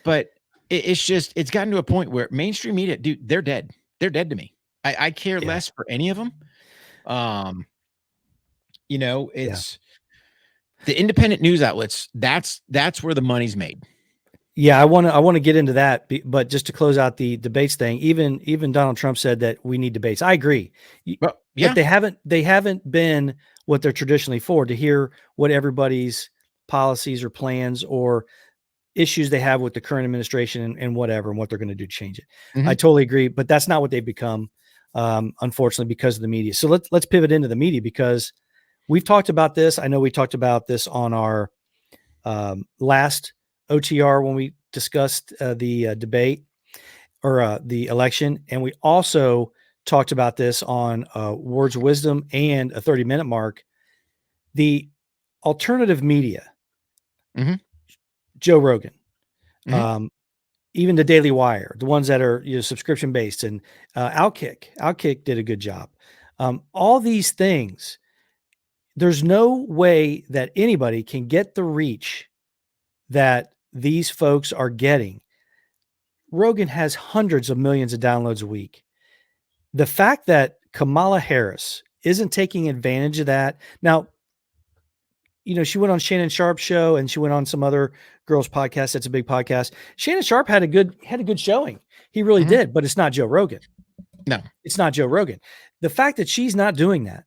but it's gotten to a point where mainstream media, dude, they're dead. They're dead to me. I care less for any of them. It's the independent news outlets. That's where the money's made. Yeah, I want to get into that, but just to close out the debates thing, even Donald Trump said that we need debates. I agree. Well, yeah. But they haven't been what they're traditionally for, to hear what everybody's policies or plans or issues they have with the current administration and whatever, and what they're going to do to change it. I totally agree, but that's not what they've become, unfortunately, because of the media. So let's pivot into the media, because we've talked about this. I know we talked about this on our last OTR when we discussed the debate or the election. And we also talked about this on Words of Wisdom and a 30-minute mark. The alternative media, Joe Rogan, even the Daily Wire, the ones that are subscription based, and Outkick did a good job. All these things, there's no way that anybody can get the reach that these folks are getting. Rogan has hundreds of millions of downloads a week. The fact that Kamala Harris isn't taking advantage of that. Now, she went on Shannon Sharp's show and she went on some other girls' podcast. That's a big podcast. Shannon Sharp had a good showing. He really did, but it's not Joe Rogan. No, it's not Joe Rogan. The fact that she's not doing that.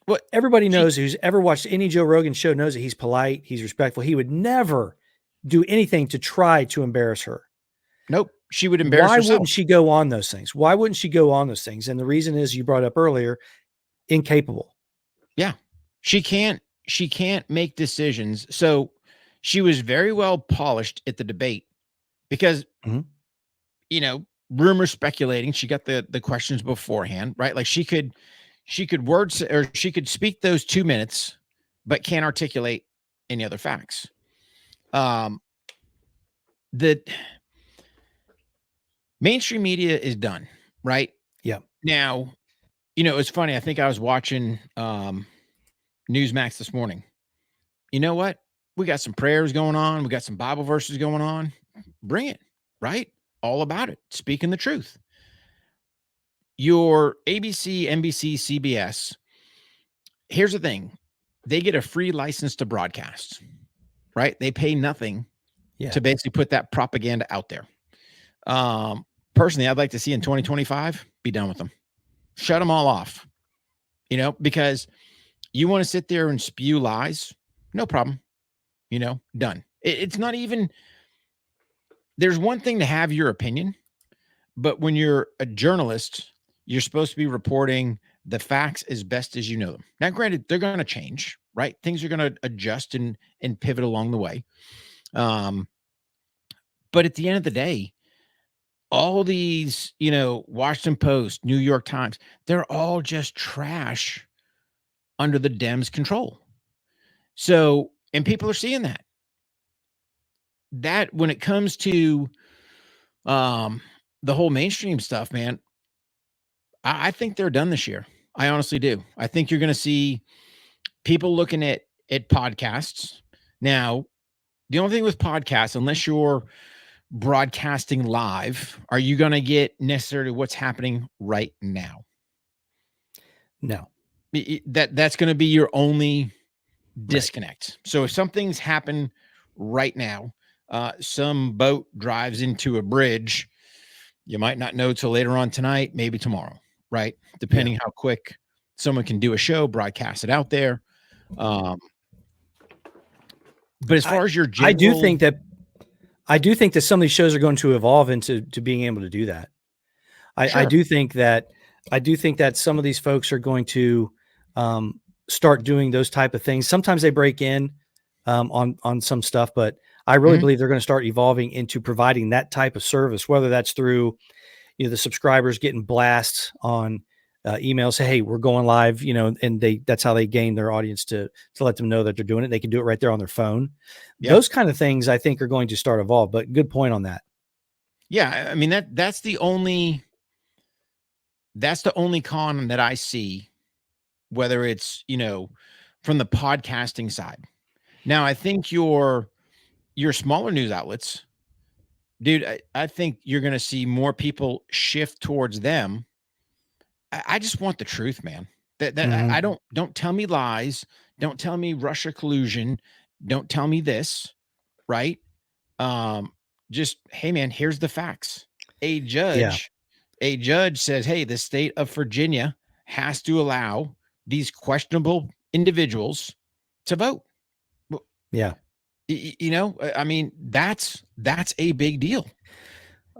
Well, everybody knows who's ever watched any Joe Rogan show knows that he's polite. He's respectful. He would never do anything to try to embarrass her. Nope. She would embarrass herself. Why wouldn't she go on those things? Why wouldn't she go on those things? And the reason is, you brought up earlier, incapable. Yeah. She can't make decisions. So she was very well polished at the debate because, rumors speculating, she got the questions beforehand, right? Like she could words, or she could speak those 2 minutes, but can't articulate any other facts. The mainstream media is done, right? Yeah. Now, it's funny. I think I was watching Newsmax this morning. You know what? We got some prayers going on. We got some Bible verses going on. Bring it, right? All about it. Speaking the truth. Your ABC, NBC, CBS, here's the thing. They get a free license to broadcast, right? They pay nothing to basically put that propaganda out there. Personally, I'd like to see in 2025, be done with them. Shut them all off, because you want to sit there and spew lies. No problem. Done. It's not even, there's one thing to have your opinion, but when you're a journalist, you're supposed to be reporting the facts as best as you know them. Now, granted, they're going to change, right? Things are going to adjust and pivot along the way. But at the end of the day, all these, Washington Post, New York Times, they're all just trash under the Dems' control. So, and people are seeing that. That when it comes to the whole mainstream stuff, man, I think they're done this year. I honestly do. I think you're going to see people looking at podcasts. Now, the only thing with podcasts, unless you're broadcasting live, are you going to get necessarily what's happening right now? No. That's going to be your only disconnect. Right. So if something's happened right now, some boat drives into a bridge, you might not know till later on tonight, maybe tomorrow, right? Depending how quick someone can do a show, broadcast it out there. But as far as your general, I do think that some of these shows are going to evolve into being able to do that. I do think that some of these folks are going to start doing those type of things. Sometimes they break in on some stuff, but I really believe they're going to start evolving into providing that type of service, whether that's through, the subscribers getting blasts on emails, say, hey, we're going live, and that's how they gain their audience to let them know that they're doing it. They can do it right there on their phone. Yeah. Those kind of things I think are going to start evolve, but good point on that. Yeah. I mean, that's the only con that I see, whether it's, from the podcasting side. Now, I think your smaller news outlets, dude, I think you're going to see more people shift towards them. I just want the truth, man. I don't tell me lies. Don't tell me Russia collusion. Don't tell me this, right? Just, hey man, here's the facts. A judge says, hey, the state of Virginia has to allow these questionable individuals to vote. Yeah. I mean, that's a big deal.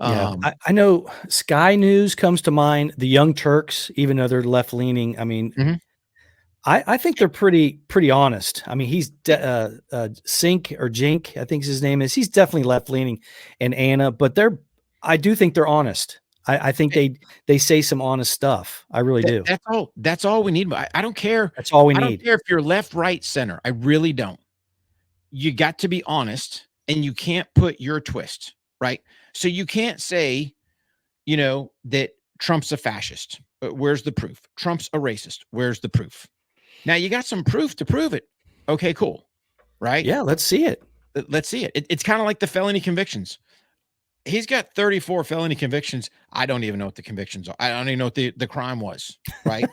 Yeah. I know Sky News comes to mind, the Young Turks, even though they're left leaning. I mean, I think they're pretty honest. I mean, he's Sink or Jink, I think his name is. He's definitely left leaning, and Anna, but I do think they're honest. I think they say some honest stuff. I really do. That's all. That's all we need. I don't care. That's all we I don't need. care if you're left, right, center. I really don't. You got to be honest, and you can't put your twist, right? So you can't say, that Trump's a fascist. Where's the proof? Trump's a racist. Where's the proof? Now you got some proof to prove it. Okay, cool. Right? Yeah, let's see it. Let's see it. It's kind of like the felony convictions. He's got 34 felony convictions. I don't even know what the convictions are. I don't even know what the crime was, right?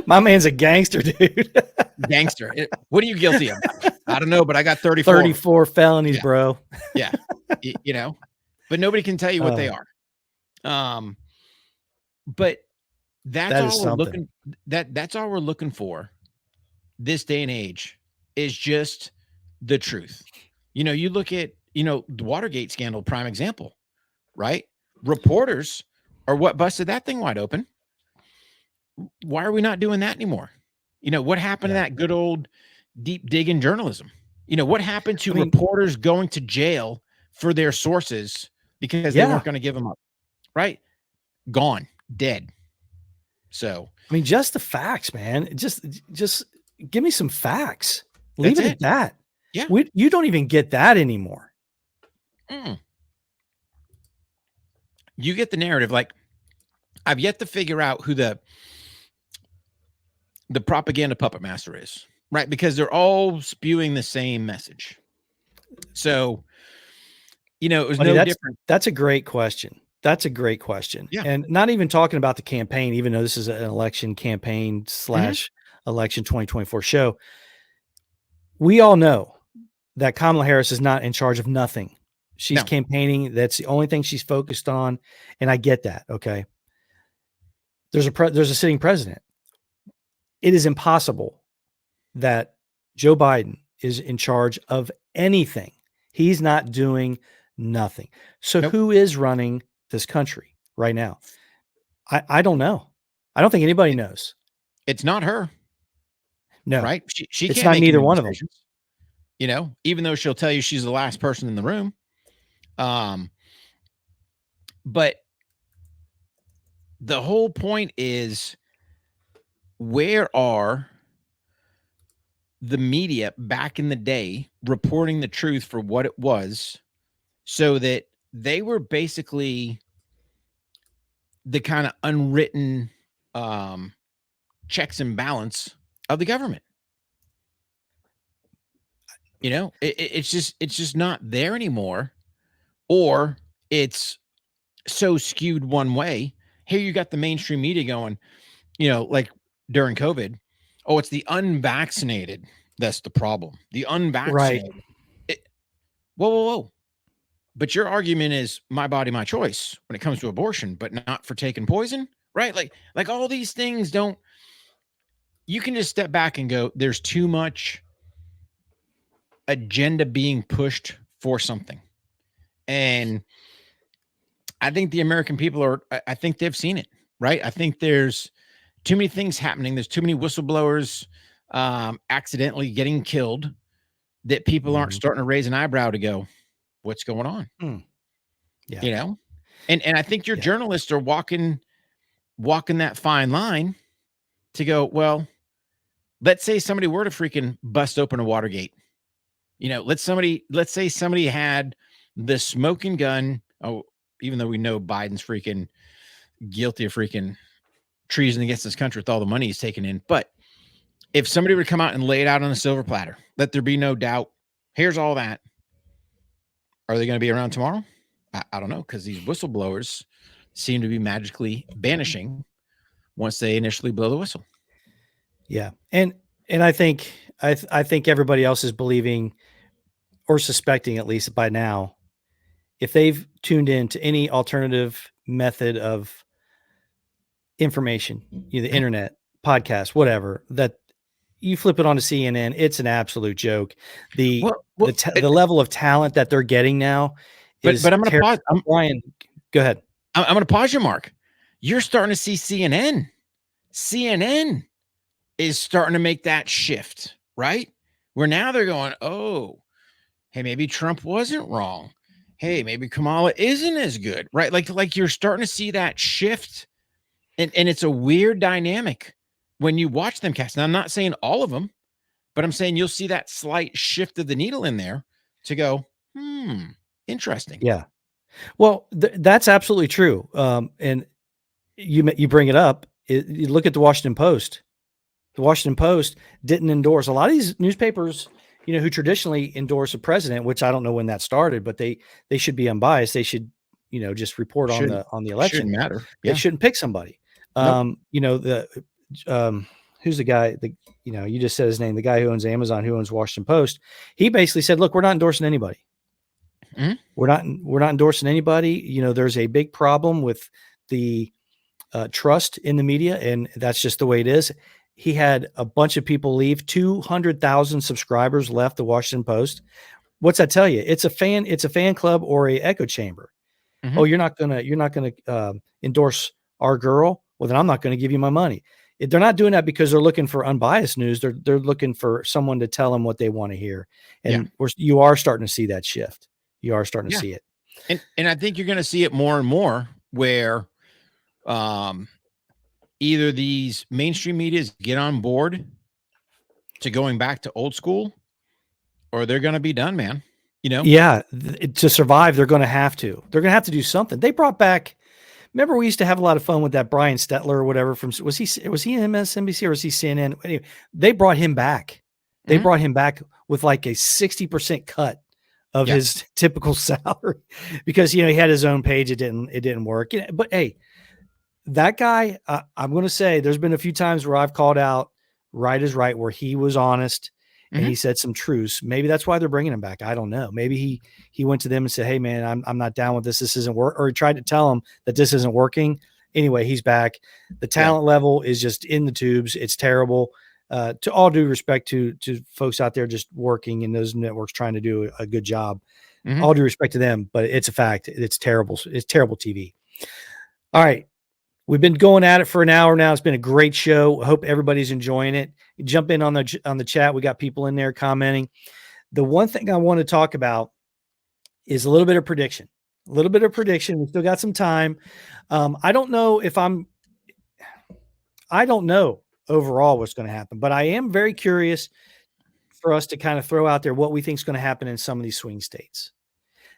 My man's a gangster, dude. Gangster. What are you guilty of? I don't know, but I got 34. 34 felonies, bro. Yeah. But nobody can tell you what they are. But that's all we're looking. That's all we're looking for this day and age is just the truth. You look at, the Watergate scandal, prime example, right? Reporters are what busted that thing wide open. Why are we not doing that anymore? What happened to that good old deep digging journalism? What happened to reporters going to jail for their sources because they weren't going to give them up, right? Gone, dead. So, just the facts, man. Just give me some facts. Leave it at that. Yeah. You don't even get that anymore. You get the narrative. Like, I've yet to figure out who the propaganda puppet master is, right? Because they're all spewing the same message. So, it was no different. That's a great question. That's a great question. Yeah. And not even talking about the campaign, even though this is an election campaign / election 2024 show. We all know that Kamala Harris is not in charge of nothing. She's campaigning. That's the only thing she's focused on. And I get that. Okay. There's a sitting president. It is impossible that Joe Biden is in charge of anything. He's not doing nothing. So who is running this country right now? I don't know. I don't think anybody knows. It's not her. No. Right? She it's can't not make neither one of them. Even though she'll tell you she's the last person in the room. But the whole point is, where are the media back in the day reporting the truth for what it was, so that they were basically the kind of unwritten checks and balance of the government? It's just not there anymore, or it's so skewed one way. Here you got the mainstream media going, like during COVID, it's the unvaccinated that's the problem. The unvaccinated. Right. Whoa. But your argument is my body, my choice when it comes to abortion, but not for taking poison, right? Like all these things you can just step back and go, there's too much agenda being pushed for something. And I think the American people I think they've seen it, right? I think there's too many things happening. There's too many whistleblowers accidentally getting killed that people aren't starting to raise an eyebrow to go, what's going on? Yeah. And I think your journalists are walking that fine line to go, well, let's say somebody were to freaking bust open a Watergate. Let's say somebody had the smoking gun. Oh, even though we know Biden's freaking guilty of freaking treason against this country with all the money he's taken in. But if somebody would come out and lay it out on a silver platter, let there be no doubt, here's all that. Are they going to be around tomorrow? I don't know, because these whistleblowers seem to be magically vanishing once they initially blow the whistle. Yeah. And I think everybody else is believing or suspecting, at least by now, if they've tuned in to any alternative method of information, the internet, podcast, whatever, that you flip it onto CNN, it's an absolute joke. The level of talent that they're getting now is. But I'm going to pause. Brian, go ahead. I'm going to pause you, Mark. You're starting to see CNN is starting to make that shift, right? Where now they're going, oh, hey, maybe Trump wasn't wrong. Hey, maybe Kamala isn't as good, right? Like you're starting to see that shift, and it's a weird dynamic when you watch them cast. Now, I'm not saying all of them, but I'm saying you'll see that slight shift of the needle in there to go, interesting. Yeah. Well, that's absolutely true. And you bring it up. You look at the Washington Post. The Washington Post didn't endorse a lot of these newspapers, who traditionally endorse a president, which I don't know when that started, but they should be unbiased. They should, just report on Shouldn't the election. matter. They Yeah. shouldn't pick somebody. Nope. Who's the guy? You just said his name. The guy who owns Amazon, who owns Washington Post. He basically said, "Look, we're not endorsing anybody. Mhm. We're not endorsing anybody. There's a big problem with the trust in the media, and that's just the way it is." He had a bunch of people leave. 200,000 subscribers left the Washington Post. What's that tell you? It's a fan club or a echo chamber. Mhm. Oh, you're not gonna endorse our girl. Well, then I'm not going to give you my money. They're not doing that because they're looking for unbiased news. They're looking for someone to tell them what they want to hear. And you are starting to see that shift. You are starting to see it. And I think you're going to see it more and more where either these mainstream medias get on board to going back to old school, or they're going to be done, man. Yeah, to survive, they're going to have to. They're going to have to do something. They brought back. Remember, we used to have a lot of fun with that Brian Stetler or whatever. Was he MSNBC or was he CNN? Anyway, they brought him back. They brought him back with like a 60% cut of his typical salary because he had his own page. It didn't work. But hey, that guy, I'm going to say, there's been a few times where I've called out right is right, where he was honest and he said some truths. Maybe that's why they're bringing him back. I don't know. Maybe he went to them and said, "Hey man, I'm not down with this. This isn't work," or he tried to tell them that this isn't working. Anyway, he's back. The talent level is just in the tubes. It's terrible. To all due respect to folks out there just working in those networks trying to do a good job. All due respect to them, but it's a fact. It's terrible. It's terrible TV. All right. We've been going at it for an hour now. It's been a great show. I hope everybody's enjoying it. Jump in on the chat. We got people in there commenting. The one thing I want to talk about is a little bit of prediction. We still got some time. I don't know overall what's going to happen, but I am very curious for us to kind of throw out there what we think is going to happen in some of these swing states.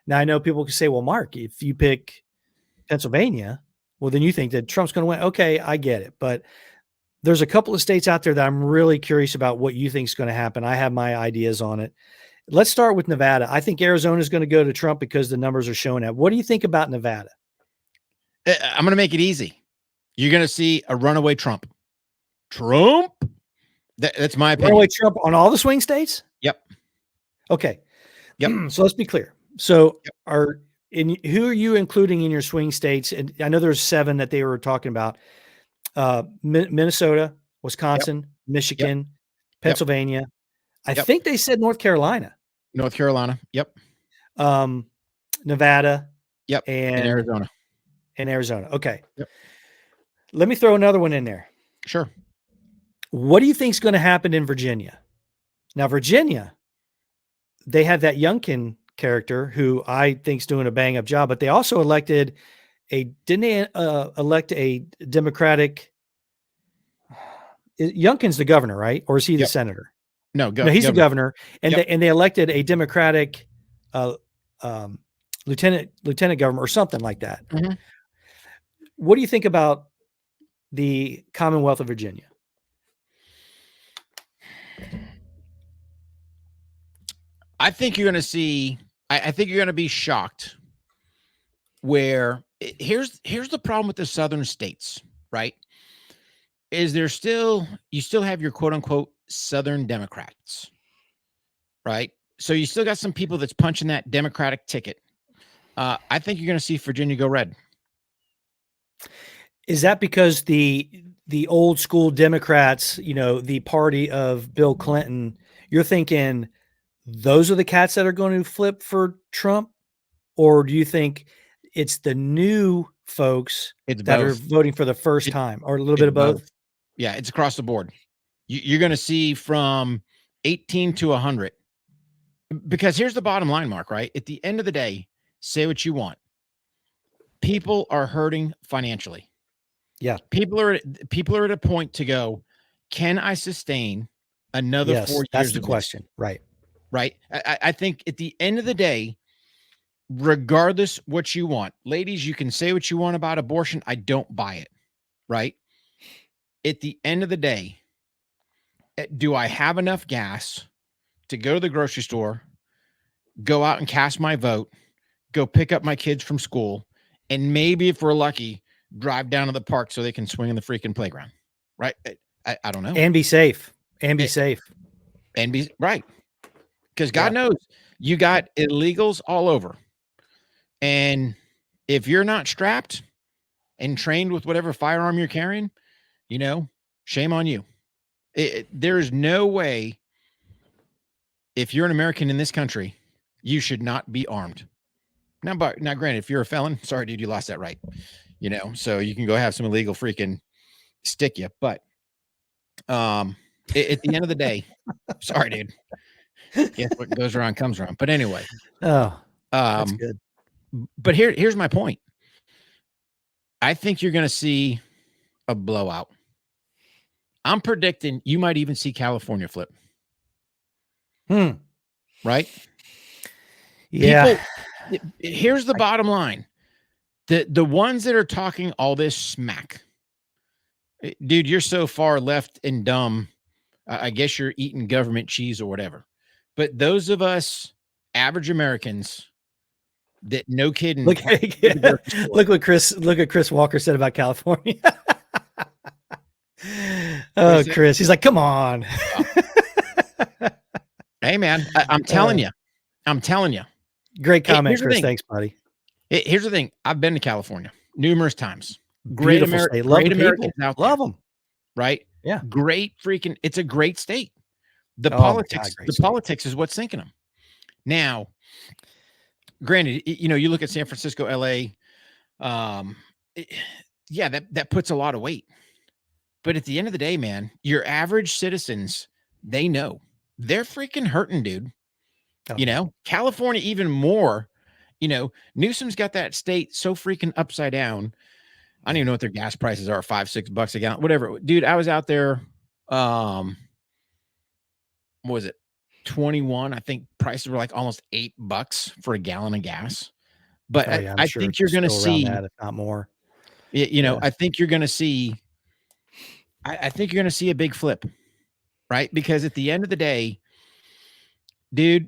Now, I know people can say, well, Mark, if you pick Pennsylvania, well, then you think that Trump's going to win. Okay, I get it. But there's a couple of states out there that I'm really curious about what you think is going to happen. I have my ideas on it. Let's start with Nevada. I think Arizona is going to go to Trump because the numbers are showing that. What do you think about Nevada? I'm going to make it easy. You're going to see a runaway Trump. That's my opinion. Runaway Trump on all the swing states? Yep. Okay. Yep. So let's be clear. So who are you including in your swing states? And I know there's 7 that they were talking about. Minnesota, Wisconsin, Michigan, Pennsylvania. I think they said North Carolina. Yep. Nevada. Yep. And Arizona. Okay. Yep. Let me throw another one in there. Sure. What do you think is going to happen in Virginia? Now, Virginia, they have that Youngkin character who I think is doing a bang up job, but they also elected didn't they elect a Democratic? Youngkin's the governor, right? Or is he the senator? No, he's the governor, and they elected a Democratic lieutenant governor or something like that. Mm-hmm. What do you think about the Commonwealth of Virginia? I think you're going to see. I think you're going to be shocked. Where here's the problem with the southern states, right? Is you still have your quote unquote Southern Democrats, right? So you still got some people that's punching that Democratic ticket. I think you're going to see Virginia go red. Is that because the old school Democrats, the party of Bill Clinton, you're thinking those are the cats that are going to flip for Trump? Or do you think it's the new folks that are voting for the first time, or a little bit of both? Yeah, it's across the board. You're going to see from 18 to 100. Because here's the bottom line, Mark, right? At the end of the day, say what you want. People are hurting financially. Yeah. People are at a point to go, can I sustain another 4 years? That's the question. Right. Right. I think at the end of the day, regardless what you want, ladies, you can say what you want about abortion. I don't buy it. Right. At the end of the day, do I have enough gas to go to the grocery store, go out and cast my vote, go pick up my kids from school, and maybe if we're lucky, drive down to the park so they can swing in the freaking playground? Right. I don't know. And be safe. And be safe. And be right. Because God knows you got illegals all over. And if you're not strapped and trained with whatever firearm you're carrying, shame on you. There is no way, if you're an American in this country, you should not be armed. Now, granted, if you're a felon, sorry, dude, you lost that right. So you can go have some illegal freaking stick you. But at the end of the day, sorry, dude. Guess what goes around comes around. But anyway. That's good. But here's my point. I think you're going to see a blowout. I'm predicting you might even see California flip. Right? Yeah. Here's the bottom line. The ones that are talking all this smack, dude, you're so far left and dumb. I guess you're eating government cheese or whatever. But those of us average Americans that no kidding. Look what Chris Walker said about California. Oh, Chris, he's like, come on. Hey, man, I'm telling you. Great comment, Chris. Thanks, buddy. Here's the thing. I've been to California numerous times. Great Americans out there. Love them. Right? Yeah. Great freaking. It's a great state. The politics is what's sinking them. Now, granted, you look at San Francisco, LA. That puts a lot of weight. But at the end of the day, man, your average citizens, they know they're freaking hurting, dude. Oh. California even more. Newsom's got that state so freaking upside down. I don't even know what their gas prices are, $5-6 a gallon, whatever. Dude, I was out there. What was it? 21. I think prices were like almost $8 for a gallon of gas. But I think you're going to see that, if not more. I think you're going to see. I think you're going to see a big flip, right? Because at the end of the day, dude,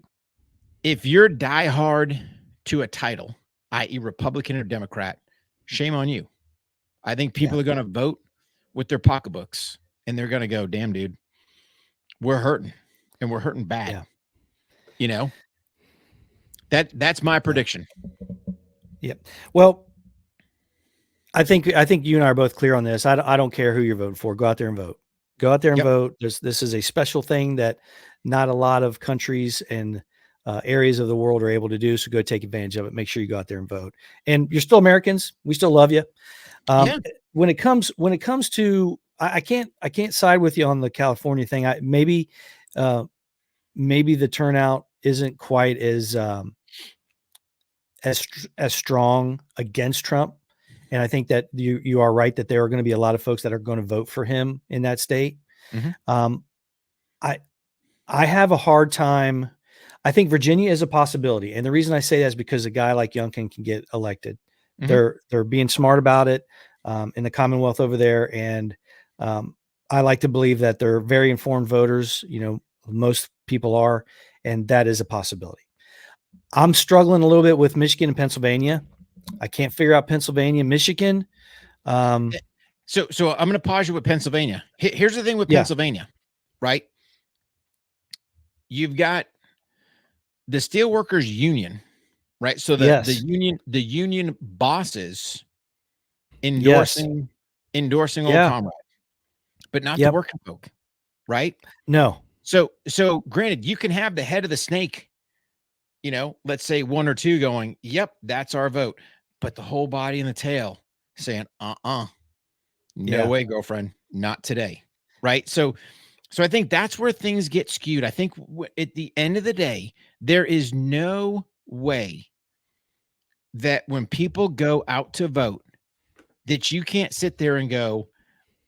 if you're diehard to a title, i.e., Republican or Democrat, shame on you. I think people are going to vote with their pocketbooks, and they're going to go, damn, dude, we're hurting, and we're hurting bad. That's my prediction. Yep. Well, I think you and I are both clear on this. I don't care who you're voting for. Go out there and vote. Go out there and vote. This is a special thing that not a lot of countries and areas of the world are able to do. So go take advantage of it. Make sure you go out there and vote. And you're still Americans. We still love you. When it comes to, I can't side with you on the California thing. Maybe the turnout isn't quite as strong against Trump. And I think that you are right that there are going to be a lot of folks that are going to vote for him in that state. Mm-hmm. I have a hard time. I think Virginia is a possibility. And the reason I say that is because a guy like Youngkin can get elected. Mm-hmm. They're being smart about it in the Commonwealth over there. And I like to believe that they're very informed voters. Most people are, and that is a possibility. I'm struggling a little bit with Michigan and Pennsylvania. I can't figure out Pennsylvania, Michigan. So I'm going to pause you with Pennsylvania. Here's the thing with Pennsylvania, right? You've got the Steelworkers Union, right? So the union bosses endorsing old comrade, but not the working folk, right? No. So granted, you can have the head of the snake, let's say one or two going, yep, that's our vote. But the whole body and the tail saying, no way, girlfriend, not today. Right. So So I think that's where things get skewed. I think at the end of the day, there is no way that when people go out to vote, that you can't sit there and go,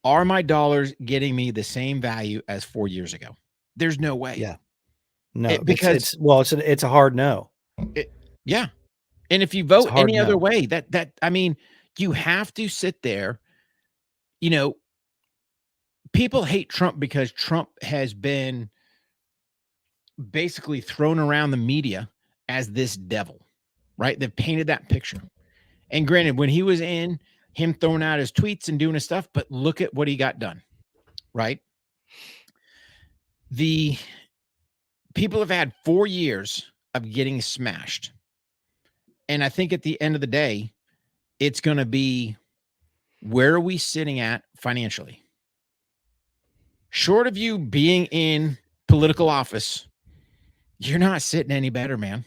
are my dollars getting me the same value as 4 years ago? There's no way. Yeah. No, Because it's a hard no. yeah. And if you It's a vote hard any other no. way, I mean, you have to sit there, you know, people hate Trump because Trump has been basically thrown around the media as this devil, right? They've painted that picture. And granted, when he was in, him throwing out his tweets and doing his stuff, but look at what he got done, right? The people have had 4 years of getting smashed. And I think at the end of the day, it's going to be, where are we sitting at financially? Short of you being in political office, you're not sitting any better, man.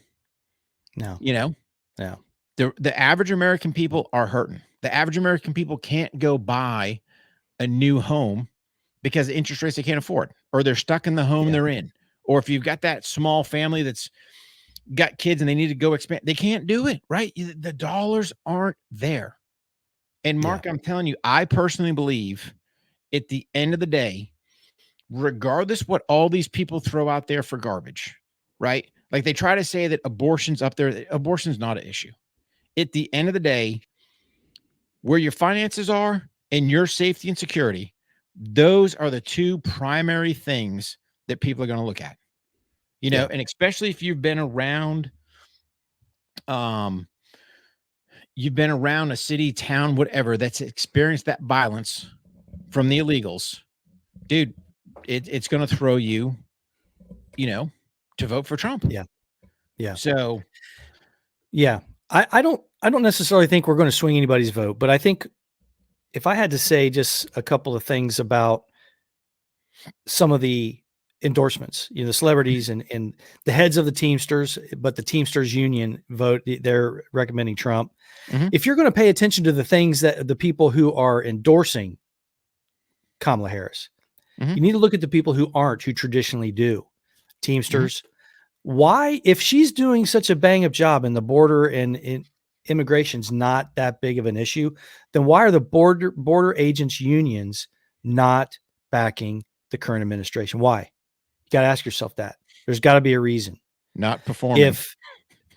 No. You know? No. The average American people are hurting. The average American people can't go buy a new home because of interest rates they can't afford, or they're stuck in the home they're in. Or if you've got that small family that's got kids and they need to go expand, they can't do it, right? The dollars aren't there. And Mark, I'm telling you, I personally believe at the end of the day, regardless what all these people throw out there for garbage, right? Like they try to say that abortion's up there. Abortion's not an issue. At the end of the day, where your finances are and your safety and security, those are the two primary things that people are going to look at, you know, and especially if you've been around, a city, town, whatever, that's experienced that violence from the illegals, dude, it's going to throw you, you know, to vote for Trump. Yeah. Yeah. So, yeah, I don't necessarily think we're going to swing anybody's vote, but I think if I had to say just a couple of things about some of the endorsements, you know, the celebrities and the heads of the Teamsters, but the Teamsters union vote, they're recommending Trump. Mhm. If you're going to pay attention to the things that the people who are endorsing Kamala Harris, Mhm. you need to look at the people who aren't, who traditionally do. Teamsters. Why, if she's doing such a bang up job in the border and in immigration's not that big of an issue, then why are the border agents unions not backing the current administration? Why? You got to ask yourself that. There's got to be a reason. not performing. If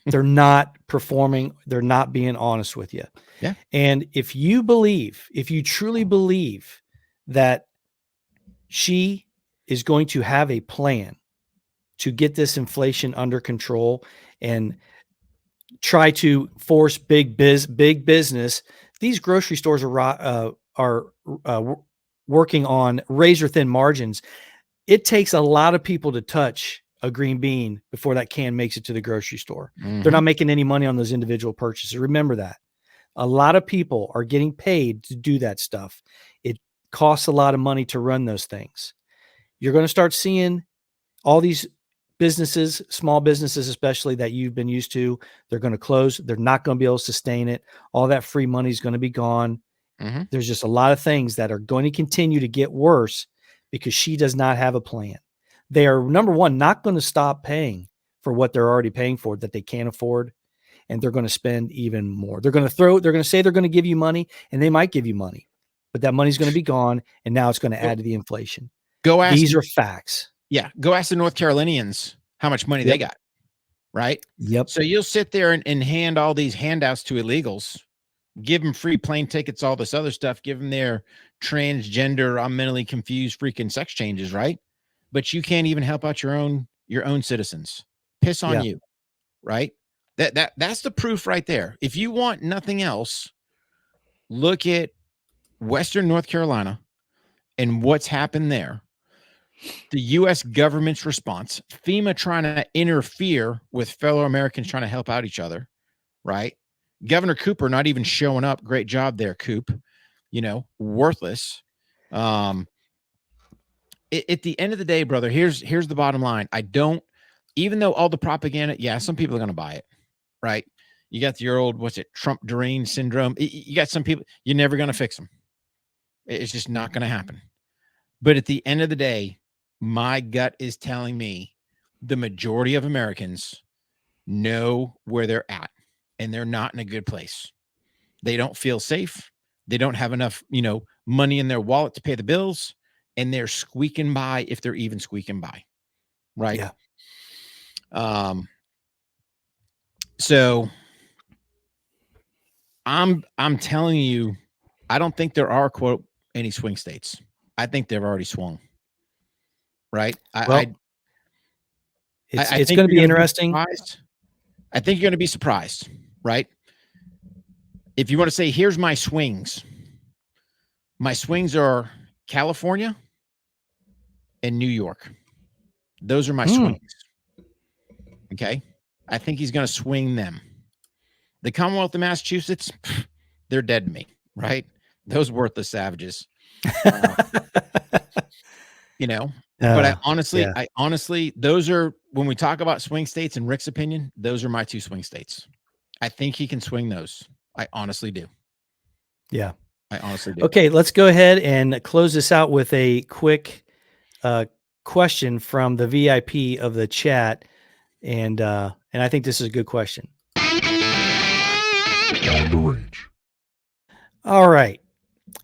they're not performing, they're not being honest with you. Yeah. And if you truly believe that she is going to have a plan to get this inflation under control and try to force big business, these grocery stores are working on razor thin margins. It takes a lot of people to touch a green bean before that can makes it to the grocery store. They're not making any money on those individual purchases. Remember that. A lot of people are getting paid to do that stuff. It costs a lot of money to run those things. You're going to start seeing all these businesses, small businesses, especially that you've been used to, they're going to close. They're not going to be able to sustain it. All that free money is going to be gone. There's just a lot of things that are going to continue to get worse because she does not have a plan. They are, number one, not going to stop paying for what they're already paying for that they can't afford. And they're going to spend even more. They're going to say they're going to give you money, and they might give you money, but that money's going to be gone. And now it's going to add to the inflation. These are facts. Yeah. Go ask the North Carolinians how much money they got. Right. Yep. So you'll sit there and hand all these handouts to illegals, give them free plane tickets, all this other stuff, give them their transgender, I'm mentally confused freaking sex changes. Right. But you can't even help out your own citizens. Piss on you. Right. That's the proof right there. If you want nothing else, look at Western North Carolina and what's happened there. The U.S. government's response, FEMA trying to interfere with fellow Americans trying to help out each other, right? Governor Cooper not even showing up. Great job there, Coop. You know, worthless. At the end of the day, brother, here's the bottom line. Even though all the propaganda, yeah, some people are going to buy it, right? You got your old, Trump deranged syndrome. You got some people, you're never going to fix them. It's just not going to happen. But at the end of the day, my gut is telling me the majority of Americans know where they're at, and they're not in a good place. They don't feel safe. They don't have enough, money in their wallet to pay the bills, and they're squeaking by, if they're even squeaking by. Right. Yeah. So I'm telling you, I don't think there are, quote, any swing states. I think they've already swung. Right. It's going to be interesting. I think you're going to be surprised. Right. If you want to say, here's my swings are California and New York. Those are my swings. Okay. I think he's going to swing them. The Commonwealth of Massachusetts, they're dead to me, right? Those worthless savages. But I honestly, those are, when we talk about swing states, in Rick's opinion, those are my two swing states. I think he can swing those. I honestly do. Yeah. I honestly do. Okay, let's go ahead and close this out with a quick question from the VIP of the chat. And I think this is a good question. All right.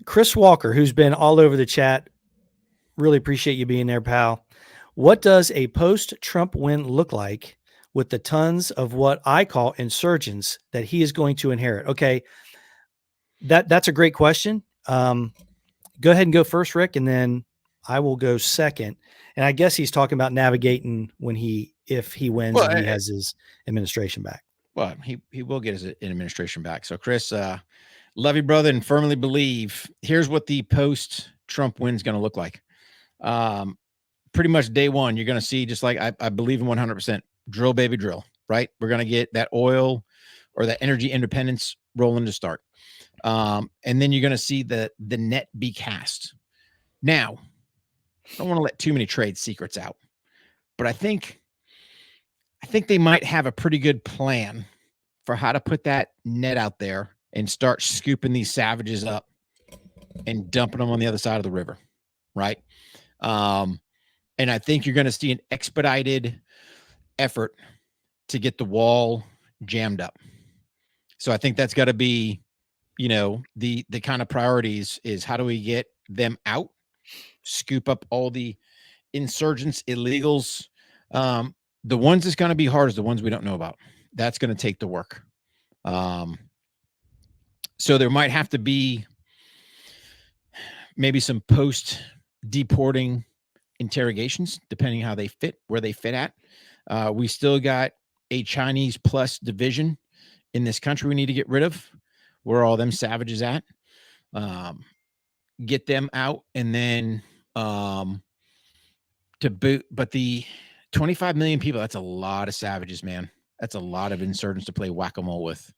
Chris Walker, who's been all over the chat. Really appreciate you being there, pal. What does a post-Trump win look like with the tons of what I call insurgents that he is going to inherit? Okay. That's a great question. Go ahead and go first, Rick, and then I will go second. And I guess he's talking about navigating if he wins and he has his administration back. Well, he will get his administration back. So, Chris, love you, brother, and firmly believe. Here's what the post-Trump win is going to look like. Pretty much day one, you're going to see, just like I believe in 100%, drill, baby, drill, right? We're going to get that oil or that energy independence rolling to start. And then you're going to see the net be cast. Now, I don't want to let too many trade secrets out, but I think they might have a pretty good plan for how to put that net out there and start scooping these savages up and dumping them on the other side of the river. Right. And I think you're going to see an expedited effort to get the wall jammed up. So I think that's got to be, the kind of priorities is, how do we get them out, scoop up all the insurgents, illegals. The ones that's going to be hard is the ones we don't know about. That's going to take the work. So there might have to be maybe some post-deporting interrogations, depending how they fit, where they fit at. We still got a Chinese plus division in this country we need to get rid of. Where are all them savages at? Get them out, and then to boot. But the 25 million people, that's a lot of savages, man. That's a lot of insurgents to play whack-a-mole with.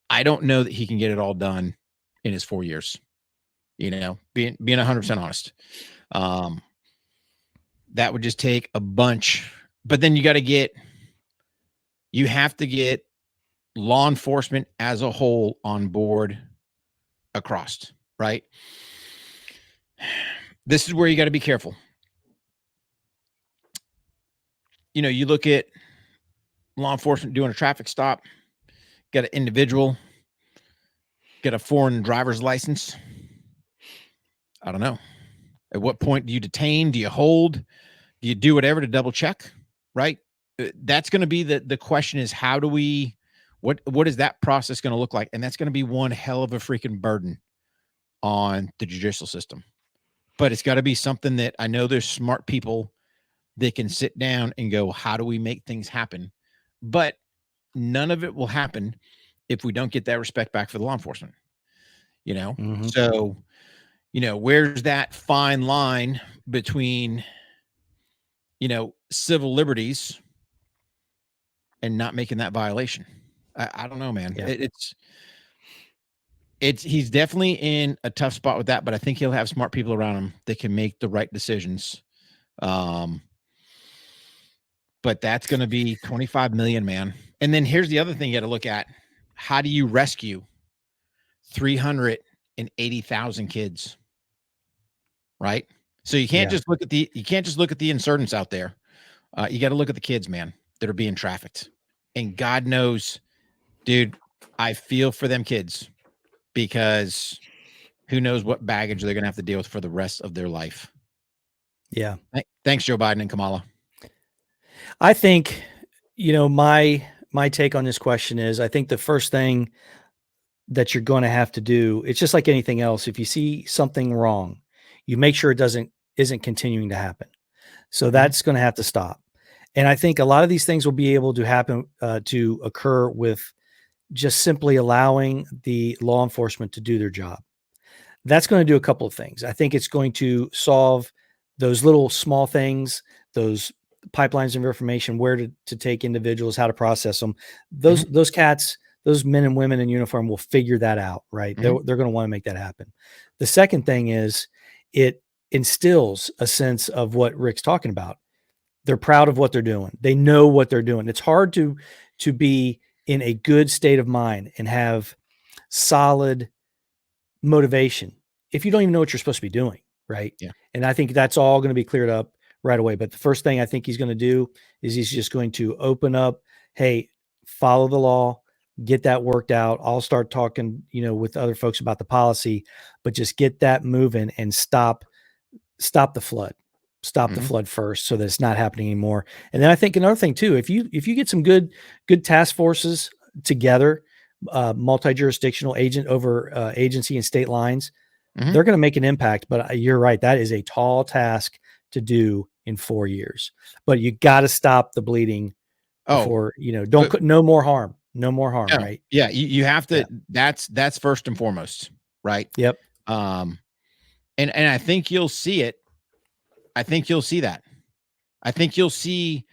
I don't know that he can get it all done in his 4 years. Being 100% honest. That would just take a bunch. But then you have to get law enforcement as a whole on board across, right? This is where you got to be careful. You look at law enforcement doing a traffic stop, got an individual, got a foreign driver's license. I don't know. At what point do you detain? Do you hold? Do you do whatever to double check? Right? That's going to be the question is, how do we, what is that process going to look like? And that's going to be one hell of a freaking burden on the judicial system. But it's got to be something that I know there's smart people that can sit down and go, how do we make things happen? But none of it will happen if we don't get that respect back for the law enforcement. Mm-hmm. So, where's that fine line between, civil liberties and not making that violation? I don't know, man. Yeah. He's definitely in a tough spot with that, but I think he'll have smart people around him that can make the right decisions. But that's going to be 25 million, man. And then here's the other thing you got to look at. How do you rescue 380,000 kids? Right? So you can't Yeah. just look at the insurgents out there. You got to look at the kids, man, that are being trafficked. And God knows, dude, I feel for them kids because who knows what baggage they're going to have to deal with for the rest of their life. Yeah. Thanks, Joe Biden and Kamala. I think, my take on this question is I think the first thing that you're going to have to do, it's just like anything else. If you see something wrong, you make sure it isn't continuing to happen. So that's going to have to stop. And I think a lot of these things will be able to happen, to occur with just simply allowing the law enforcement to do their job. That's going to do a couple of things. I think it's going to solve those little small things, those pipelines of information, where to take individuals, how to process them. Those cats, those men and women in uniform will figure that out, right? They're going to want to make that happen. The second thing is it instills a sense of what Rick's talking about. They're proud of what they're doing. They know what they're doing. It's hard to be in a good state of mind and have solid motivation if you don't even know what you're supposed to be doing, right? Yeah. And I think that's all going to be cleared up right away. But the first thing I think he's going to do is he's just going to open up, hey, follow the law, get that worked out. I'll start talking, with other folks about the policy, but just get that moving and stop the flood. Stop the flood first so that it's not happening anymore. And then I think another thing too, if you get some good task forces together, multi-jurisdictional agent over agency and state lines, they're going to make an impact. But you're right. That is a tall task to do in 4 years, but you got to stop the bleeding before, no more harm, right? Yeah. You have to, that's first and foremost. Right. Yep. And I think you'll see it. I think you'll see that. I think you'll see,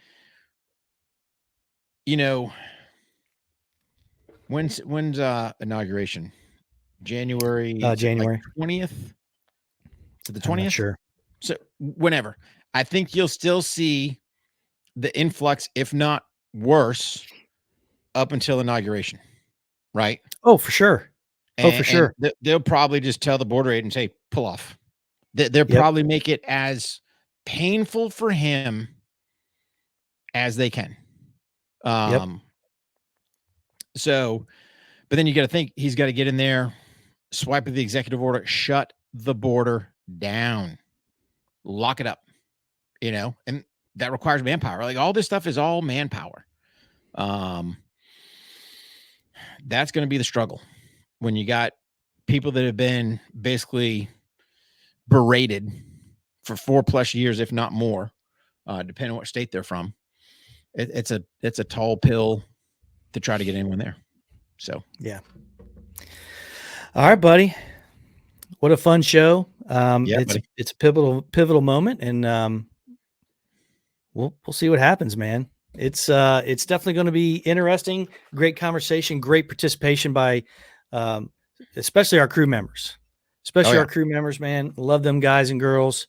when's inauguration? January 20th to the 20th. I'm not sure. So whenever, I think you'll still see the influx, if not worse, up until inauguration. Right. Oh, for sure. For sure. They'll probably just tell the border agent, say, pull off. They'll probably make it as painful for him as they can. So, but then you got to think he's got to get in there, swipe the executive order, shut the border down, lock it up, and that requires manpower. Like all this stuff is all manpower. That's going to be the struggle when you got people that have been basically berated for 4+ years, if not more, depending on what state they're from. It's a tall pill to try to get anyone there. So, yeah. All right, buddy. What a fun show. It's a pivotal moment, and we'll see what happens, man. It's definitely going to be interesting. Great conversation, great participation by especially our crew members. Our crew members, man. Love them guys and girls.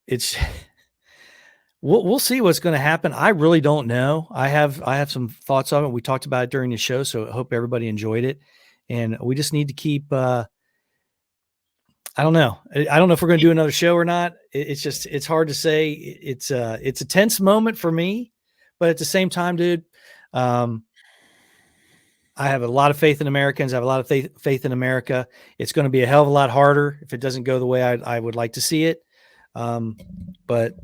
It's we'll see what's going to happen. I really don't know. I have some thoughts on it. We talked about it during the show, so I hope everybody enjoyed it. And we just need to keep I don't know. I don't know if we're going to do another show or not. It's hard to say. It's a tense moment for me, but at the same time, dude, I have a lot of faith in Americans. I have a lot of faith in America. It's going to be a hell of a lot harder if it doesn't go the way I would like to see it. But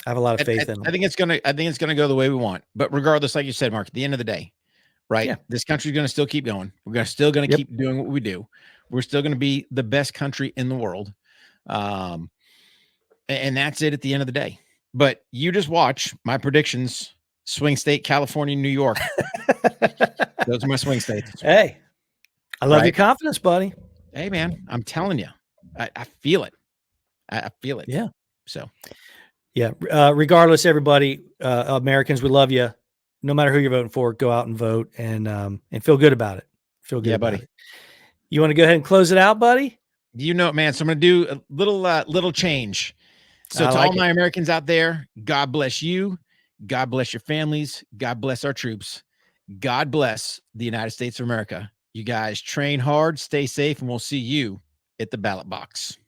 I have a lot of faith in them. I think it's gonna go the way we want. But regardless, like you said, Mark, at the end of the day, right? Yeah. This country's gonna still keep going. We're still gonna keep doing what we do. We're still gonna be the best country in the world. And that's it at the end of the day. But you just watch my predictions: swing state, California, New York. Those are my swing states. Hey, I love your confidence, buddy. Hey, man, I'm telling you, I feel it. I feel it. Yeah. So, yeah. Regardless, everybody, Americans, we love you. No matter who you're voting for, go out and vote and feel good about it. Feel good, buddy. It. You want to go ahead and close it out, buddy? Man. So I'm going to do a little change. So to all my Americans out there, God bless you. God bless your families. God bless our troops. God bless the United States of America. You guys train hard, stay safe, and we'll see you at the ballot box.